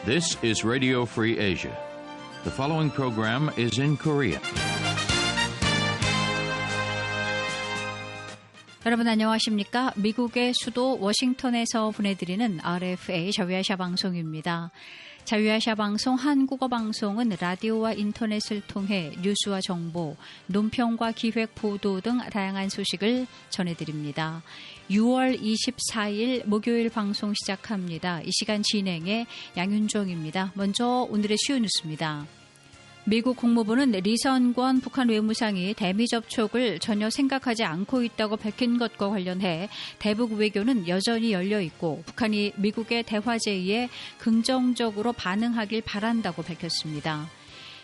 This is Radio Free Asia. The following program is in Korean. 여러분 안녕하십니까? 미국의 수도 워싱턴에서 보내드리는 RFA 자유아시아 방송입니다. 자유아시아 방송 한국어 방송은 라디오와 인터넷을 통해 뉴스와 정보, 논평과 기획, 보도 등 다양한 소식을 전해드립니다. 6월 24일 목요일 방송 시작합니다. 이 시간 진행의 양윤정입니다. 먼저 오늘의 주요 뉴스입니다. 미국 국무부는 리선권 북한 외무상이 대미 접촉을 전혀 생각하지 않고 있다고 밝힌 것과 관련해 대북 외교는 여전히 열려 있고 북한이 미국의 대화 제의에 긍정적으로 반응하길 바란다고 밝혔습니다.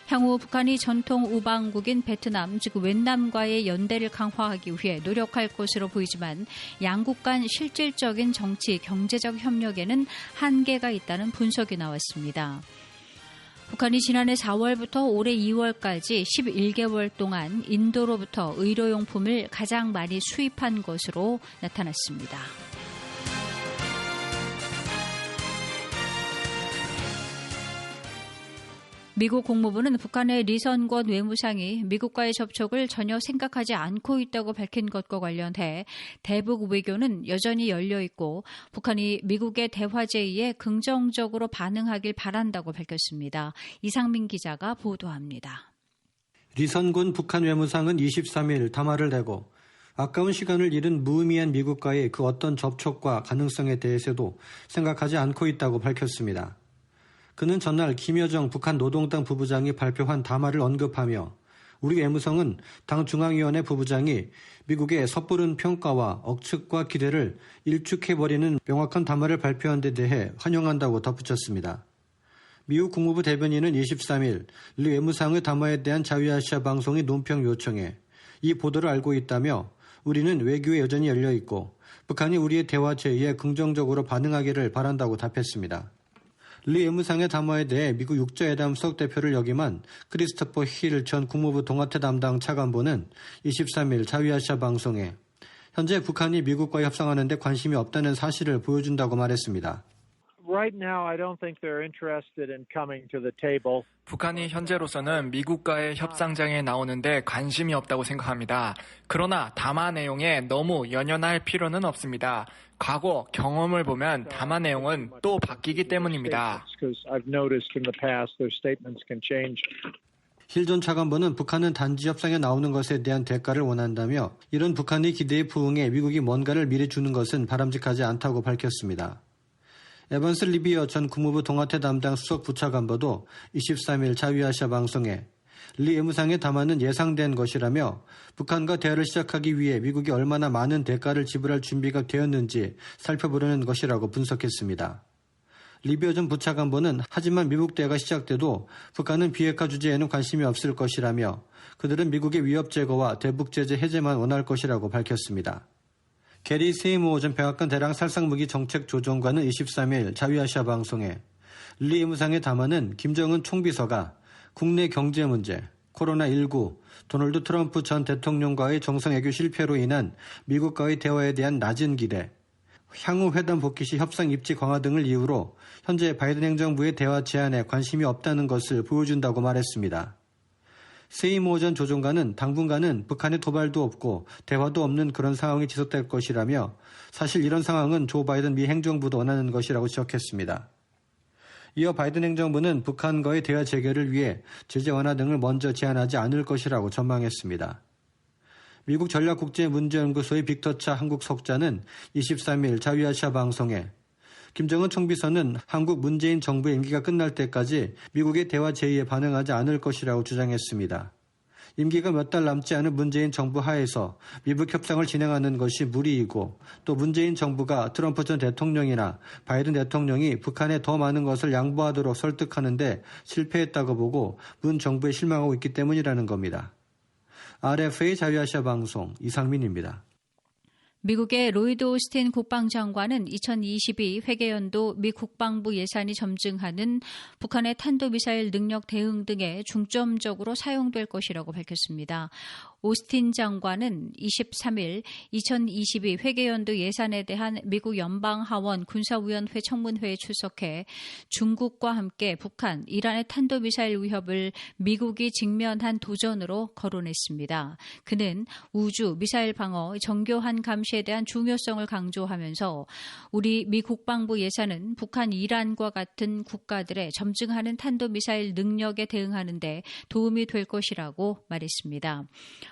향후 북한이 전통 우방국인 베트남, 즉 웬남과의 연대를 강화하기 위해 노력할 것으로 보이지만 양국 간 실질적인 정치, 경제적 협력에는 한계가 있다는 분석이 나왔습니다. 북한이 지난해 4월부터 올해 2월까지 11개월 동안 인도로부터 의료용품을 가장 많이 수입한 것으로 나타났습니다. 미국 국무부는 북한의 리선권 외무상이 미국과의 접촉을 전혀 생각하지 않고 있다고 밝힌 것과 관련해 대북 외교는 여전히 열려 있고 북한이 미국의 대화 제의에 긍정적으로 반응하길 바란다고 밝혔습니다. 이상민 기자가 보도합니다. 리선권 북한 외무상은 23일 담화를 내고 아까운 시간을 잃은 무의미한 미국과의 그 어떤 접촉과 가능성에 대해서도 생각하지 않고 있다고 밝혔습니다. 그는 전날 김여정 북한 노동당 부부장이 발표한 담화를 언급하며 우리 외무성은 당 중앙위원회 부부장이 미국의 섣부른 평가와 억측과 기대를 일축해버리는 명확한 담화를 발표한 데 대해 환영한다고 덧붙였습니다. 미국 국무부 대변인은 23일 리 외무상의 담화에 대한 자유아시아 방송의 논평 요청에 이 보도를 알고 있다며 우리는 외교에 여전히 열려있고 북한이 우리의 대화 제의에 긍정적으로 반응하기를 바란다고 답했습니다. 리 외무상의 담화에 대해 미국 육자회담석 대표를 역임한 크리스토퍼 힐 전 국무부 동아태 담당 차관보는 23일 자유아시아 방송에 현재 북한이 미국과 협상하는 데 관심이 없다는 사실을 보여준다고 말했습니다. Right now, I don't think they're interested in coming to the table. 북한이 현재로서는 미국과의 협상장에 나오는데 관심이 없다고 생각합니다. 그러나 담화 내용에 너무 연연할 필요는 없습니다. 과거 경험을 보면 담화 내용은 또 바뀌기 때문입니다. 힐 전 차관보는 북한은 단지 협상에 나오는 것에 대한 대가를 원한다며 이런 북한의 기대에 부응해 미국이 뭔가를 미리 주는 것은 바람직하지 않다고 밝혔습니다. 에번스 리비어 전 국무부 동아태 담당 수석 부차관보도 23일 자유아시아 방송에 리 외무상의 담화는 예상된 것이라며 북한과 대화를 시작하기 위해 미국이 얼마나 많은 대가를 지불할 준비가 되었는지 살펴보려는 것이라고 분석했습니다. 리비어 전 부차관보는 하지만 미국 대화가 시작돼도 북한은 비핵화 주제에는 관심이 없을 것이라며 그들은 미국의 위협 제거와 대북 제재 해제만 원할 것이라고 밝혔습니다. 게리 세이모 전 백악관 대량 살상무기 정책조정관은 23일 자유아시아 방송에 리 외무상의 담화는 김정은 총비서가 국내 경제 문제, 코로나19, 도널드 트럼프 전 대통령과의 정상외교 실패로 인한 미국과의 대화에 대한 낮은 기대, 향후 회담 복귀 시 협상 입지 강화 등을 이유로 현재 바이든 행정부의 대화 제안에 관심이 없다는 것을 보여준다고 말했습니다. 세이모 전 조종관은 당분간은 북한의 도발도 없고 대화도 없는 그런 상황이 지속될 것이라며 사실 이런 상황은 조 바이든 미 행정부도 원하는 것이라고 지적했습니다. 이어 바이든 행정부는 북한과의 대화 재개를 위해 제재 완화 등을 먼저 제안하지 않을 것이라고 전망했습니다. 미국 전략국제문제연구소의 빅터차 한국 석자는 23일 자유아시아 방송에 김정은 총비서는 한국 문재인 정부의 임기가 끝날 때까지 미국의 대화 제의에 반응하지 않을 것이라고 주장했습니다. 임기가 몇 달 남지 않은 문재인 정부 하에서 미북 협상을 진행하는 것이 무리이고 또 문재인 정부가 트럼프 전 대통령이나 바이든 대통령이 북한에 더 많은 것을 양보하도록 설득하는데 실패했다고 보고 문 정부에 실망하고 있기 때문이라는 겁니다. RFA 자유아시아 방송 이상민입니다. 미국의 로이드 오스틴 국방장관은 2022 회계연도 미 국방부 예산이 점증하는 북한의 탄도미사일 능력 대응 등에 중점적으로 사용될 것이라고 밝혔습니다. 오스틴 장관은 23일 2022 회계연도 예산에 대한 미국 연방하원 군사위원회 청문회에 출석해 중국과 함께 북한, 이란의 탄도미사일 위협을 미국이 직면한 도전으로 거론했습니다. 그는 우주, 미사일 방어, 정교한 감시에 대한 중요성을 강조하면서 우리 미 국방부 예산은 북한, 이란과 같은 국가들의 점증하는 탄도미사일 능력에 대응하는 데 도움이 될 것이라고 말했습니다.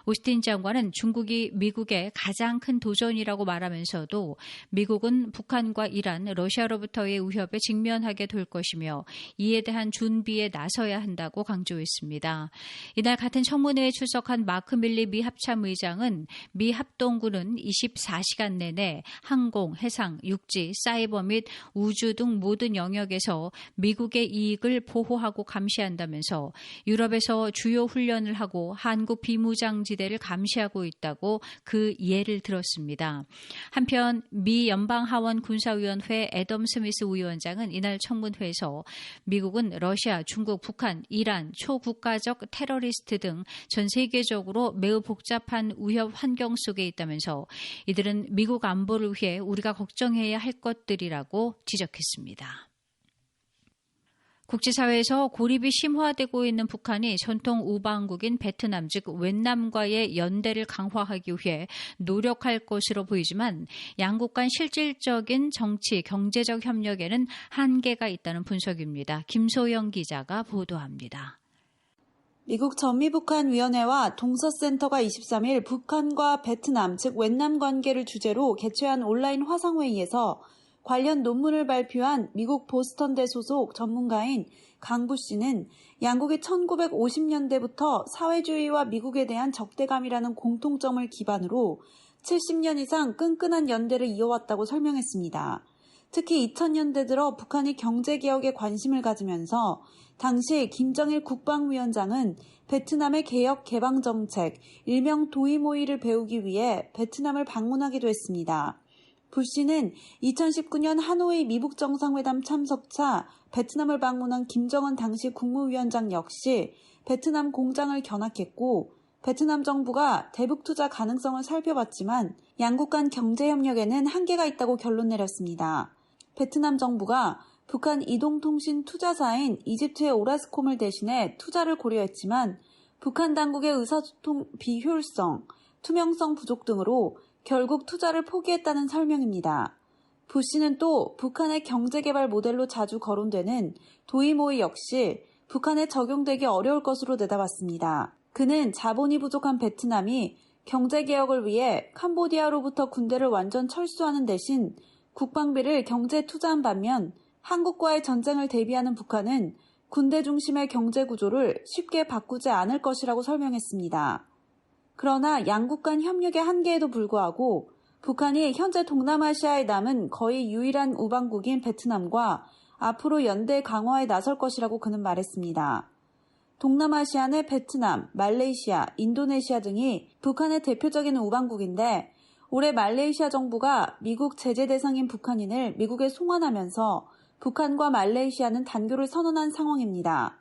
오스틴 장관은 중국이 미국의 가장 큰 도전이라고 말하면서도 미국은 북한과 이란, 러시아로부터의 위협에 직면하게 될 것이며 이에 대한 준비에 나서야 한다고 강조했습니다. 이날 같은 청문회에 출석한 마크 밀리 미 합참의장은 미 합동군은 24시간 내내 항공, 해상, 육지, 사이버 및 우주 등 모든 영역에서 미국의 이익을 보호하고 감시한다면서 유럽에서 주요 훈련을 하고 한국 비무장지대를 감시하고 있다고 그 예를 들었습니다. 한편 미 연방하원 군사위원회 애덤 스미스 위원장은 이날 청문회에서 미국은 러시아, 중국, 북한, 이란, 초국가적 테러리스트 등 전 세계적으로 매우 복잡한 위협 환경 속에 있다면서 이들은 미국 안보를 위해 우리가 걱정해야 할 것들이라고 지적했습니다. 국제사회에서 고립이 심화되고 있는 북한이 전통 우방국인 베트남, 즉 웬남과의 연대를 강화하기 위해 노력할 것으로 보이지만 양국 간 실질적인 정치, 경제적 협력에는 한계가 있다는 분석입니다. 김소영 기자가 보도합니다. 미국 전미북한위원회와 동서센터가 23일 북한과 베트남, 즉 웬남 관계를 주제로 개최한 온라인 화상회의에서 관련 논문을 발표한 미국 보스턴대 소속 전문가인 강부 씨는 양국이 1950년대부터 사회주의와 미국에 대한 적대감이라는 공통점을 기반으로 70년 이상 끈끈한 연대를 이어왔다고 설명했습니다. 특히 2000년대 들어 북한이 경제개혁에 관심을 가지면서 당시 김정일 국방위원장은 베트남의 개혁 개방 정책, 일명 도이모이를 배우기 위해 베트남을 방문하기도 했습니다. 부 씨는 2019년 하노이 미북 정상회담 참석차 베트남을 방문한 김정은 당시 국무위원장 역시 베트남 공장을 견학했고 베트남 정부가 대북 투자 가능성을 살펴봤지만 양국 간 경제협력에는 한계가 있다고 결론 내렸습니다. 베트남 정부가 북한 이동통신 투자사인 이집트의 오라스콤을 대신해 투자를 고려했지만 북한 당국의 의사소통 비효율성, 투명성 부족 등으로 결국 투자를 포기했다는 설명입니다. 부 씨는 또 북한의 경제개발 모델로 자주 거론되는 도이모이 역시 북한에 적용되기 어려울 것으로 내다봤습니다. 그는 자본이 부족한 베트남이 경제개혁을 위해 캄보디아로부터 군대를 완전 철수하는 대신 국방비를 경제에 투자한 반면 한국과의 전쟁을 대비하는 북한은 군대 중심의 경제 구조를 쉽게 바꾸지 않을 것이라고 설명했습니다. 그러나 양국 간 협력의 한계에도 불구하고 북한이 현재 동남아시아에 남은 거의 유일한 우방국인 베트남과 앞으로 연대 강화에 나설 것이라고 그는 말했습니다. 동남아시아 내 베트남, 말레이시아, 인도네시아 등이 북한의 대표적인 우방국인데 올해 말레이시아 정부가 미국 제재 대상인 북한인을 미국에 송환하면서 북한과 말레이시아는 단교를 선언한 상황입니다.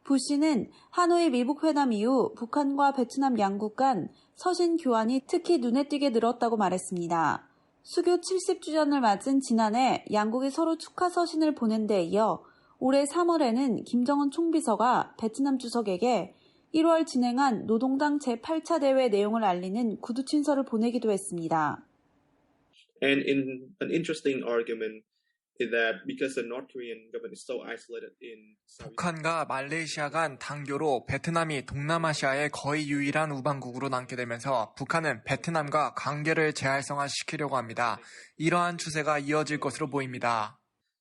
부 씨는 하노이 미북 회담 이후 북한과 베트남 양국 간 서신 교환이 특히 눈에 띄게 늘었다고 말했습니다. 수교 70주년을 맞은 지난해 양국이 서로 축하 서신을 보낸 데 이어 올해 3월에는 김정은 총비서가 베트남 주석에게 1월 진행한 노동당 제8차 대회 내용을 알리는 구두 친서를 보내기도 했습니다. And in an interesting argument is that because the North Korean government is so isolated in 북한과 말레이시아 간 단교로 베트남이 동남아시아의 거의 유일한 우방국으로 남게 되면서 북한은 베트남과 관계를 재활성화시키려고 합니다. 이러한 추세가 이어질 것으로 보입니다.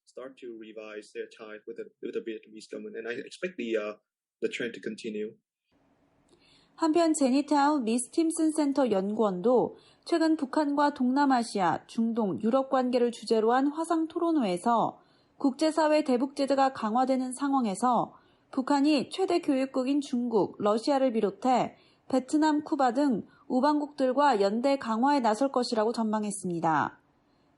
start to revise their ties with the Vietnamese government, and I expect the trend to continue. 한편 제니타운 미 스팀슨 센터 연구원도 최근 북한과 동남아시아, 중동, 유럽 관계를 주제로 한 화상 토론회에서 국제사회 대북 제재가 강화되는 상황에서 북한이 최대 교육국인 중국, 러시아를 비롯해 베트남, 쿠바 등 우방국들과 연대 강화에 나설 것이라고 전망했습니다.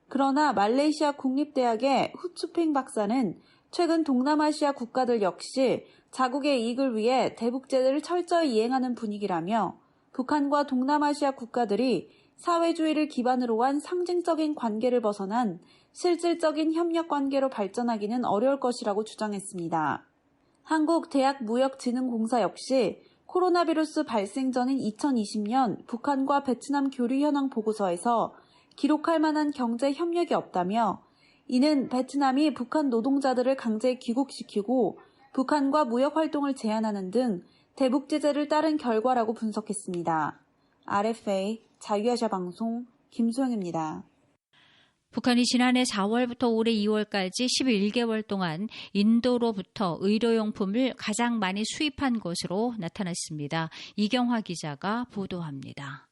그러나 말레이시아 국립대학의 후츠핑 박사는 최근 동남아시아 국가들 역시 자국의 이익을 위해 대북제재를 철저히 이행하는 분위기라며 북한과 동남아시아 국가들이 사회주의를 기반으로 한 상징적인 관계를 벗어난 실질적인 협력 관계로 발전하기는 어려울 것이라고 주장했습니다. 한국대학무역진흥공사 역시 코로나 비루스 발생 전인 2020년 북한과 베트남 교류 현황 보고서에서 기록할 만한 경제 협력이 없다며 이는 베트남이 북한 노동자들을 강제 귀국시키고 북한과 무역 활동을 제한하는 등 대북 제재를 따른 결과라고 분석했습니다. RFA 자유아시아 방송 김소영입니다. 북한이 지난해 4월부터 올해 2월까지 11개월 동안 인도로부터 의료용품을 가장 많이 수입한 것으로 나타났습니다. 이경화 기자가 보도합니다.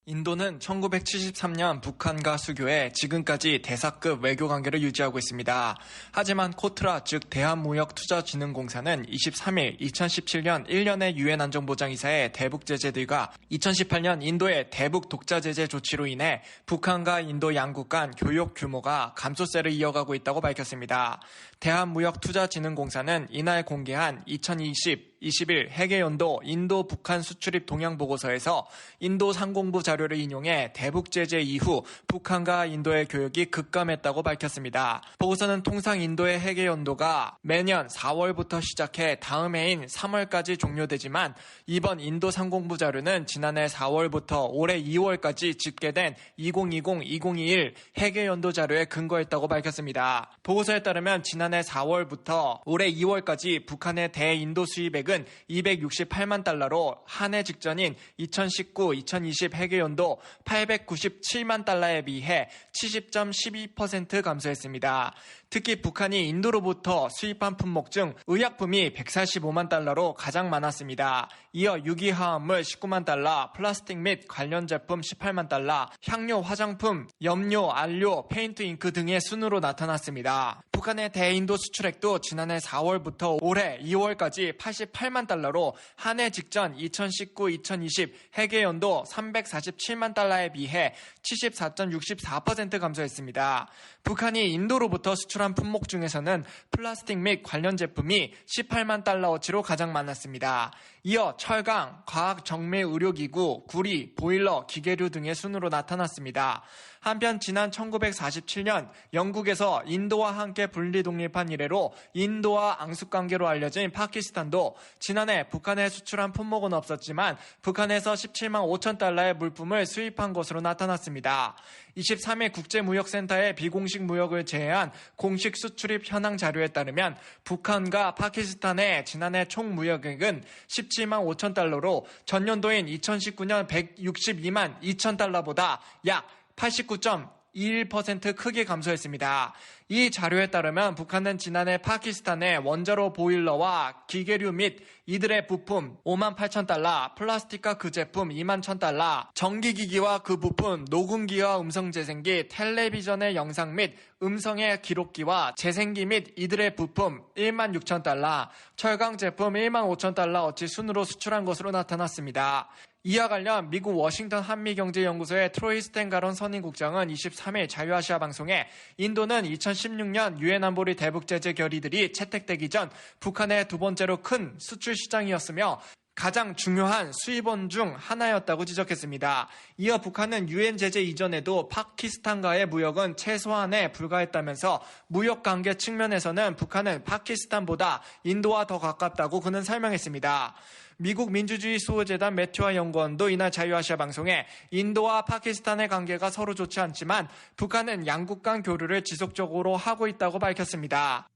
인도는 1973년 북한과 수교해 지금까지 대사급 외교 관계를 유지하고 있습니다. 하지만 코트라 즉 대한무역투자진흥공사는 23일 2017년 1년의 유엔 안전보장이사의 대북 제재들과 2018년 인도의 대북 독자 제재 조치로 인해 북한과 인도 양국 간 교역 규모가 감소세를 이어가고 있다고 밝혔습니다. 대한무역투자진흥공사는 이날 공개한 2020-21 해계연도 인도 북한 수출입 동향 보고서에서 인도 상공부 자료를 인용해 대북 제재 이후 북한과 인도의 교역이 급감했다고 밝혔습니다. 보고서는 통상 인도의 해계연도가 매년 4월부터 시작해 다음 해인 3월까지 종료되지만 이번 인도 상공부 자료는 지난해 4월부터 올해 2월까지 집계된 2020-2021 해계연도 자료에 근거했다고 밝혔습니다. 보고서에 따르면 지난해 4월부터 올해 2월까지 북한의 대인도 수입액은 268만 달러로 한 해 직전인 2019-2020 해계연도 897만 달러에 비해 70.12% 감소했습니다. 특히 북한이 인도로부터 수입한 품목 중 의약품이 145만 달러로 가장 많았습니다. 이어 유기화합물 19만 달러, 플라스틱 및 관련 제품 18만 달러, 향료, 화장품, 염료, 안료, 페인트 잉크 등의 순으로 나타났습니다. 북한의 대인도 수출액도 지난해 4월부터 올해 2월까지 88만 달러로 한 해 직전 2019-2020 해계연도 347만 달러에 비해 74.64% 감소했습니다. 북한이 인도로부터 수출한 품목 중에서는 플라스틱 및 관련 제품이 18만 달러어치로 가장 많았습니다. 이어 철강, 과학 정밀 의료기구, 구리, 보일러, 기계류 등의 순으로 나타났습니다. 한편 지난 1947년 영국에서 인도와 함께 분리 독립한 이래로 인도와 앙숙관계로 알려진 파키스탄도 지난해 북한에 수출한 품목은 없었지만 북한에서 17만 5천 달러의 물품을 수입한 것으로 나타났습니다. 23일 국제무역센터의 비공식 무역을 제외한 공식 수출입 현황 자료에 따르면 북한과 파키스탄의 지난해 총 무역액은 17만 5천 달러로 전년도인 2019년 162만 2천 달러보다 약 89.21% 크게 감소했습니다. 이 자료에 따르면 북한은 지난해 파키스탄의 원자로 보일러와 기계류 및 이들의 부품 5만 8천 달러, 플라스틱과 그 제품 2만 1천 달러, 전기기기와 그 부품, 녹음기와 음성재생기, 텔레비전의 영상 및 음성의 기록기와 재생기 및 이들의 부품 1만 6천 달러, 철강 제품 1만 5천 달러어치 순으로 수출한 것으로 나타났습니다. 이와 관련 미국 워싱턴 한미경제연구소의 트로이 스탠가론 선임국장은 23일 자유아시아 방송에 인도는 2016년 유엔 안보리 대북 제재 결의들이 채택되기 전 북한의 두 번째로 큰 수출 시장이었으며 가장 중요한 수입원 중 하나였다고 지적했습니다. 이어 북한은 유엔 제재 이전에도 파키스탄과의 무역은 최소한에 불과했다면서 무역 관계 측면에서는 북한은 파키스탄보다 인도와 더 가깝다고 그는 설명했습니다. 미국 민주주의 수호재단 매튜아 연구원도 이날 자유아시아 방송에 인도와 파키스탄의 관계가 서로 좋지 않지만 북한은 양국 간 교류를 지속적으로 하고 있다고 밝혔습니다.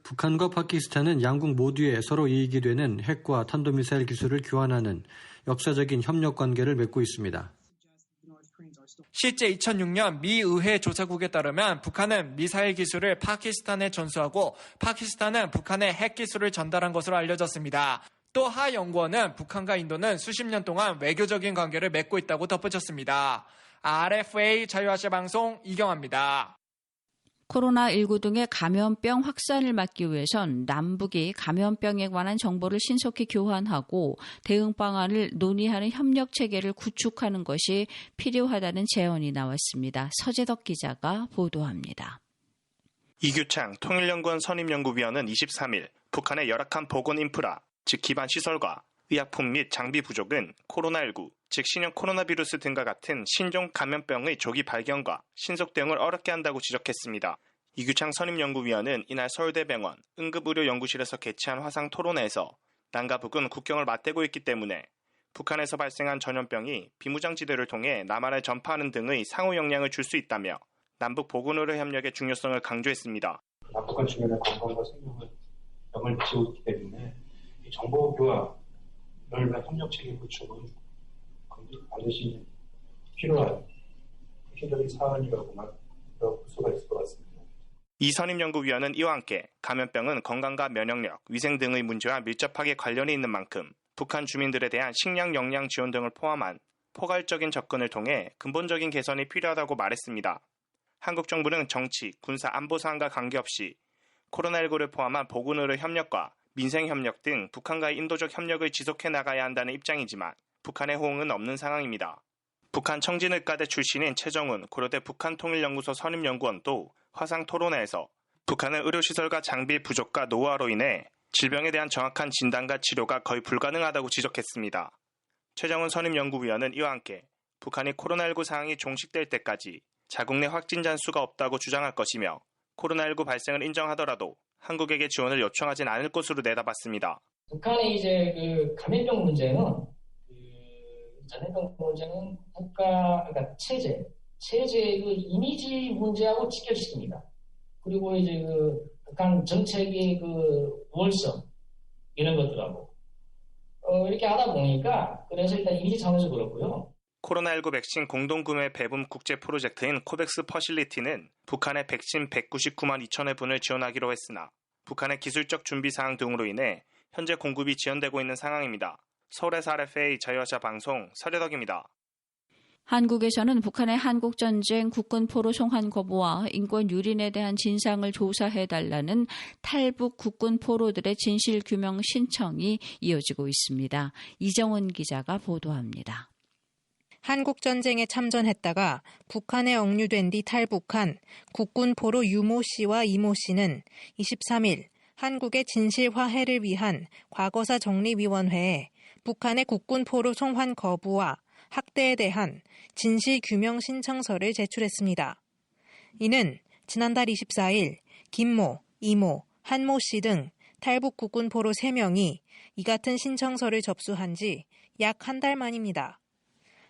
북한과 파키스탄은 양국 모두에 서로 이익이 되는 핵과 탄도미사일 기술을 교환하는 역사적인 협력 관계를 맺고 있습니다. 실제 2006년 미 의회 조사국에 따르면 북한은 미사일 기술을 파키스탄에 전수하고 파키스탄은 북한에 핵 기술을 전달한 것으로 알려졌습니다. 또 하 연구원은 북한과 인도는 수십 년 동안 외교적인 관계를 맺고 있다고 덧붙였습니다. RFA 자유아시아 방송 이경화입니다. 코로나19 등의 감염병 확산을 막기 위해선 남북이 감염병에 관한 정보를 신속히 교환하고 대응 방안을 논의하는 협력 체계를 구축하는 것이 필요하다는 제언이 나왔습니다. 서재덕 기자가 보도합니다. 이규창 통일연구원 선임연구위원은 23일 북한의 열악한 보건 인프라, 즉 기반 시설과 의약품 및 장비 부족은 코로나19, 즉 신형 코로나 바이러스 등과 같은 신종 감염병의 조기 발견과 신속 대응을 어렵게 한다고 지적했습니다. 이규창 선임연구위원은 이날 서울대병원 응급의료연구실에서 개최한 화상 토론회에서 남과 북은 국경을 맞대고 있기 때문에 북한에서 발생한 전염병이 비무장지대를 통해 남한에 전파하는 등의 상호 영향을 줄 수 있다며 남북 보건의료 협력의 중요성을 강조했습니다. 남북한 주민의 건강과 생명을 영향을 미치고 있기 때문에 이 정보 교환을 위한 협력 체계 구축은 반드시 필요한 핵심적인 사안이라고만 볼 수가 있을 것 같습니다. 이 선임연구위원은 이와 함께 감염병은 건강과 면역력, 위생 등의 문제와 밀접하게 관련이 있는 만큼 북한 주민들에 대한 식량 영양 지원 등을 포함한 포괄적인 접근을 통해 근본적인 개선이 필요하다고 말했습니다. 한국 정부는 정치, 군사, 안보 사안과 관계없이 코로나19를 포함한 보건의료 협력과 민생협력 등 북한과의 인도적 협력을 지속해 나가야 한다는 입장이지만 북한의 호응은 없는 상황입니다. 북한 청진의과대 출신인 최정훈 고려대 북한통일연구소 선임연구원도 화상 토론회에서 북한은 의료시설과 장비 부족과 노후화로 인해 질병에 대한 정확한 진단과 치료가 거의 불가능하다고 지적했습니다. 최정훈 선임연구위원은 이와 함께 북한이 코로나19 상황이 종식될 때까지 자국 내 확진자 수가 없다고 주장할 것이며 코로나19 발생을 인정하더라도 한국에게 지원을 요청하진 않을 것으로 내다봤습니다. 북한의 이제 감염병 문제는 전염병 문제는 그러니까 체제의 이미지 문제하고 직결시킵니다. 그리고 이제 북한 정책의 우월성 이런 것들하고 이렇게 하다 보니까 그래서 일단 이미지 차원에서 그렇고요. 코로나19 백신 공동구매 배분 국제 프로젝트인 코백스 퍼실리티는 북한의 백신 199만 2천회 분을 지원하기로 했으나 북한의 기술적 준비 사항 등으로 인해 현재 공급이 지연되고 있는 상황입니다. 서울에서 RFA 자유아시아 방송 서재덕입니다. 한국에서는 북한의 한국전쟁 국군 포로 송환 거부와 인권 유린에 대한 진상을 조사해달라는 탈북 국군 포로들의 진실 규명 신청이 이어지고 있습니다. 이정원 기자가 보도합니다. 한국전쟁에 참전했다가 북한에 억류된 뒤 탈북한 국군 포로 유모 씨와 이모 씨는 23일 한국의 진실 화해를 위한 과거사 정리위원회에 북한의 국군 포로 송환 거부와 학대에 대한 진실 규명 신청서를 제출했습니다. 이는 지난달 24일 김모, 이모, 한모 씨 등 탈북 국군 포로 3명이 이 같은 신청서를 접수한 지 약 한 달 만입니다.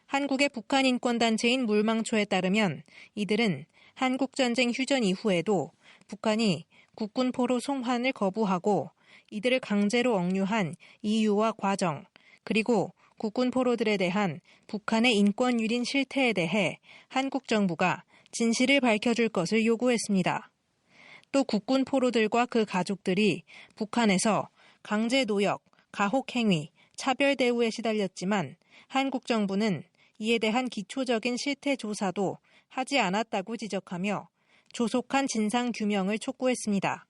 한국의 북한 인권단체인 물망초에 따르면 이들은 한국전쟁 휴전 이후에도 북한이 국군 포로 송환을 거부하고 이들을 강제로 억류한 이유와 과정, 그리고 국군 포로들에 대한 북한의 인권 유린 실태에 대해 한국 정부가 진실을 밝혀줄 것을 요구했습니다. 또 국군 포로들과 그 가족들이 북한에서 강제 노역, 가혹 행위, 차별 대우에 시달렸지만 한국 정부는 이에 대한 기초적인 실태 조사도 하지 않았다고 지적하며 조속한 진상 규명을 촉구했습니다.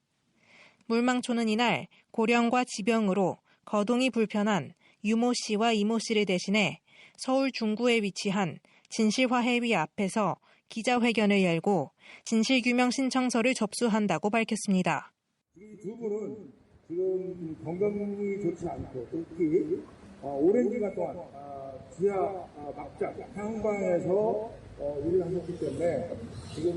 물망초는 이날 고령과 지병으로 거동이 불편한 유모 씨와 이모 씨를 대신해 서울 중구에 위치한 진실화해위 앞에서 기자회견을 열고 진실규명 신청서를 접수한다고 밝혔습니다. 이 두 분은 지금 건강이 좋지 않고 특히 오랜 기간 동안 지하 막장 상방에서 일을 하셨기 때문에 지금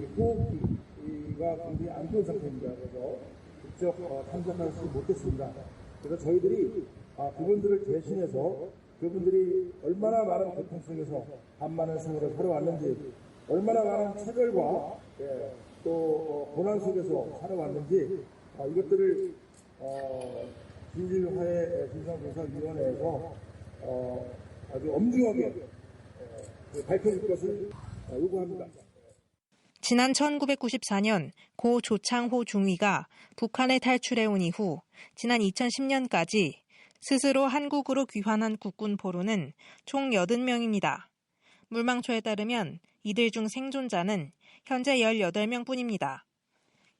이 호흡기가 굉장히 안 좋은 상태입니다. 그래서 직접 참석할 수 못했습니다. 그래서 저희들이 그분들을 대신해서 그분들이 얼마나 많은 고통 속에서 반만의 생활을 살아왔는지, 얼마나 많은 차별과 또 고난 속에서 살아왔는지 이것들을 진실화해 진상조사위원회에서 아주 엄중하게 밝혀줄 것을 요구합니다. 지난 1994년 고 조창호 중위가 북한에 탈출해온 이후 지난 2010년까지 스스로 한국으로 귀환한 국군 포로는 총 80명입니다. 물망초에 따르면 이들 중 생존자는 현재 18명뿐입니다.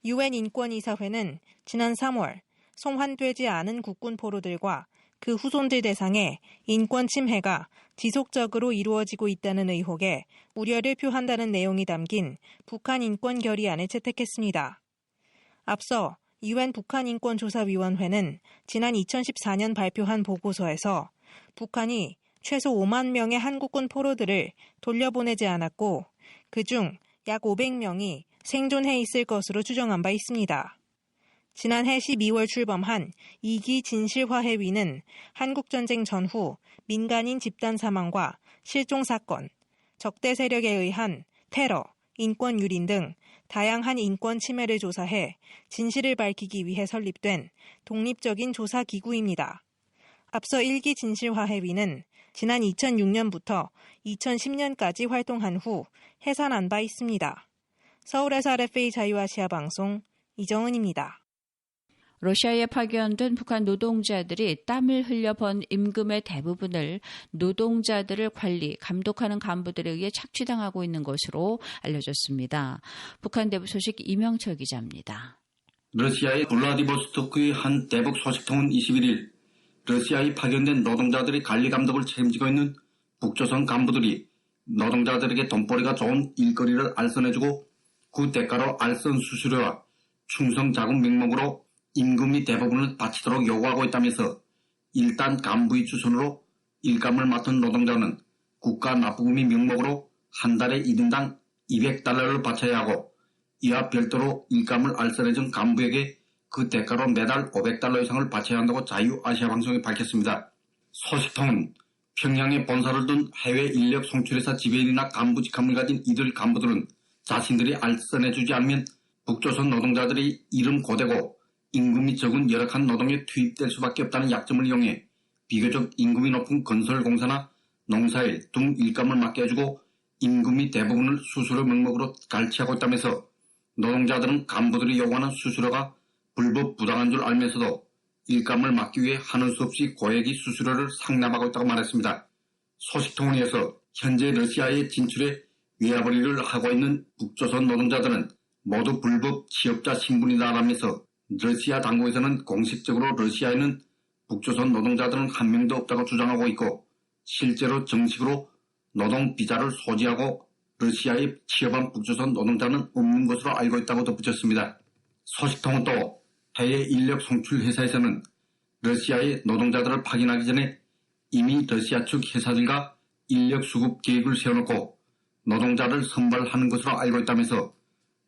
UN 인권이사회는 지난 3월 송환되지 않은 국군 포로들과 그 후손들 대상의 인권 침해가 지속적으로 이루어지고 있다는 의혹에 우려를 표한다는 내용이 담긴 북한 인권 결의안을 채택했습니다. 앞서 UN 북한인권조사위원회는 지난 2014년 발표한 보고서에서 북한이 최소 5만 명의 한국군 포로들을 돌려보내지 않았고 그중 약 500명이 생존해 있을 것으로 추정한 바 있습니다. 지난해 12월 출범한 2기 진실화해위는 한국전쟁 전후 민간인 집단 사망과 실종 사건, 적대 세력에 의한 테러, 인권 유린 등 다양한 인권 침해를 조사해 진실을 밝히기 위해 설립된 독립적인 조사기구입니다. 앞서 1기 진실화해위는 지난 2006년부터 2010년까지 활동한 후 해산한 바 있습니다. 서울에서 RFA 자유아시아 방송 이정은입니다. 러시아에 파견된 북한 노동자들이 땀을 흘려 번 임금의 대부분을 노동자들을 관리, 감독하는 간부들에 의해 착취당하고 있는 것으로 알려졌습니다. 북한 대북 소식 이명철 기자입니다. 러시아의 블라디보스토크의 한 대북 소식통은 21일 러시아에 파견된 노동자들의 관리 감독을 책임지고 있는 북조선 간부들이 노동자들에게 돈벌이가 좋은 일거리를 알선해주고 그 대가로 알선 수수료와 충성 자금 명목으로 임금의 대부분을 바치도록 요구하고 있다면서 일단 간부의 추천으로 일감을 맡은 노동자는 국가 납부금의 명목으로 한 달에 1인당 $200를 바쳐야 하고 이와 별도로 일감을 알선해준 간부에게 그 대가로 매달 $500 이상을 바쳐야 한다고 자유아시아방송이 밝혔습니다. 소식통은 평양에 본사를 둔 해외 인력 송출회사 지배인이나 간부 직함을 가진 이들 간부들은 자신들이 알선해주지 않으면 북조선 노동자들이 이름 고되고 임금이 적은 열악한 노동에 투입될 수밖에 없다는 약점을 이용해 비교적 임금이 높은 건설공사나 농사일 등 일감을 맡게 해주고 임금의 대부분을 수수료 명목으로 갈취하고 있다면서 노동자들은 간부들이 요구하는 수수료가 불법 부당한 줄 알면서도 일감을 맡기 위해 하는 수 없이 고액의 수수료를 상납하고 있다고 말했습니다. 소식통에 의해서 현재 러시아에 진출해 외화벌이를 하고 있는 북조선 노동자들은 모두 불법 취업자 신분이다라면서 러시아 당국에서는 공식적으로 러시아에는 북조선 노동자들은 한 명도 없다고 주장하고 있고 실제로 정식으로 노동 비자를 소지하고 러시아에 취업한 북조선 노동자는 없는 것으로 알고 있다고 덧붙였습니다. 소식통은 또 해외 인력 송출 회사에서는 러시아의 노동자들을 파견하기 전에 이미 러시아 측 회사들과 인력 수급 계획을 세워놓고 노동자를 선발하는 것으로 알고 있다면서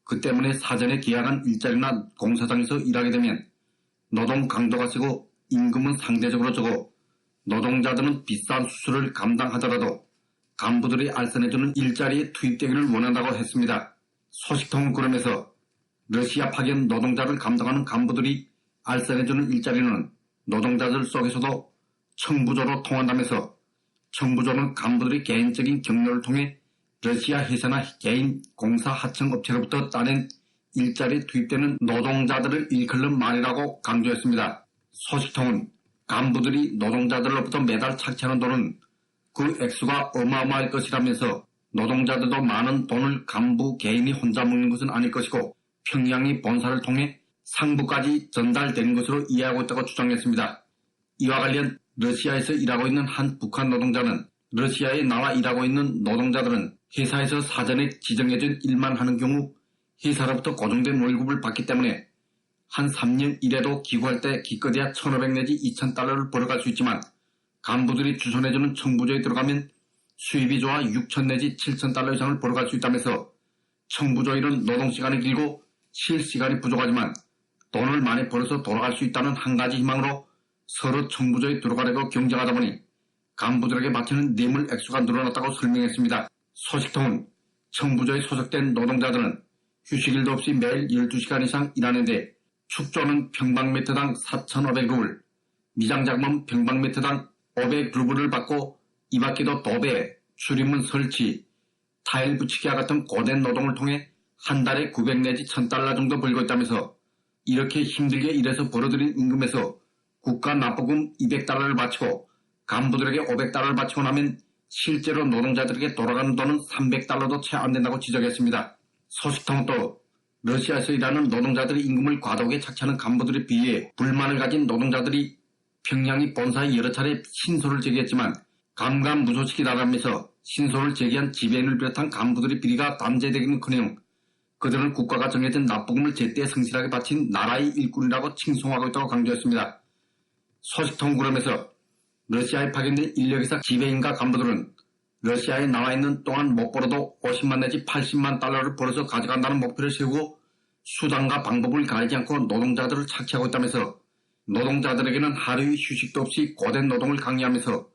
그 때문에 사전에 계약한 일자리나 공사장에서 일하게 되면 노동 강도가 세고 임금은 상대적으로 적고 노동자들은 비싼 수수료를 감당하더라도 간부들이 알선해주는 일자리에 투입되기를 원한다고 했습니다. 소식통은 그러면서 러시아 파견 노동자를 감당하는 간부들이 알선해주는 일자리는 노동자들 속에서도 청부조로 통한다면서 청부조는 간부들이 개인적인 경로를 통해 러시아 회사나 개인 공사 하청업체로부터 따낸 일자리에 투입되는 노동자들을 일컬는 말이라고 강조했습니다. 소식통은 간부들이 노동자들로부터 매달 착취하는 돈은 그 액수가 어마어마할 것이라면서 노동자들도 많은 돈을 간부 개인이 혼자 먹는 것은 아닐 것이고 평양이 본사를 통해 상부까지 전달되는 것으로 이해하고 있다고 주장했습니다. 이와 관련 러시아에서 일하고 있는 한 북한 노동자는 러시아에 나와 일하고 있는 노동자들은 회사에서 사전에 지정해준 일만 하는 경우 회사로부터 고정된 월급을 받기 때문에 한 3년 일해도 기구할 때 기껏해야 $1,500 내지 $2,000를 벌어갈 수 있지만 간부들이 주선해주는 청부조에 들어가면 수입이 좋아 $6,000 내지 $7,000 이상을 벌어갈 수 있다면서 청부조 일은 노동시간이 길고 실시간이 부족하지만 돈을 많이 벌어서 돌아갈 수 있다는 한 가지 희망으로 서로 청부조에 들어가려고 경쟁하다 보니 간부들에게 맡기는 뇌물 액수가 늘어났다고 설명했습니다. 소식통은 청부조에 소속된 노동자들은 휴식일도 없이 매일 12시간 이상 일하는데 축조는 평방미터당 4,500루블, 미장작업은 평방미터당 500루블을 받고 이 밖에도 도배, 출입문 설치, 타일 붙이기와 같은 고된 노동을 통해 한 달에 900 내지 $1,000 정도 벌고 있다면서 이렇게 힘들게 일해서 벌어들인 임금에서 국가 납부금 $200를 바치고 간부들에게 $500를 바치고 나면 실제로 노동자들에게 돌아가는 돈은 $300도 채 안 된다고 지적했습니다. 소식통은 또 러시아에서 일하는 노동자들의 임금을 과도하게 착취하는 간부들에 비해 불만을 가진 노동자들이 평양이 본사에 여러 차례 신소를 제기했지만 감감무소식이 나가면서 신소를 제기한 지배인을 비롯한 간부들의 비리가 단죄되기는커녕 그들은 국가가 정해진 납부금을 제때 성실하게 바친 나라의 일꾼이라고 칭송하고 있다고 강조했습니다. 소식통 그러면서 러시아에 파견된 인력회사 지배인과 간부들은 러시아에 나와 있는 동안 못 벌어도 50만 내지 80만 달러를 벌어서 가져간다는 목표를 세우고 수단과 방법을 가리지 않고 노동자들을 착취하고 있다면서 노동자들에게는 하루의 휴식도 없이 고된 노동을 강요하면서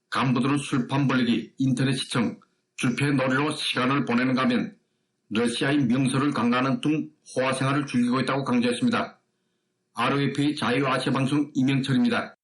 간부들은 술판 벌리기, 인터넷 시청, 주표의 놀이로 시간을 보내는가 하면 러시아의 명소를 관광하는 등 호화 생활을 즐기고 있다고 강조했습니다. RFA 자유아시아방송 이명철입니다.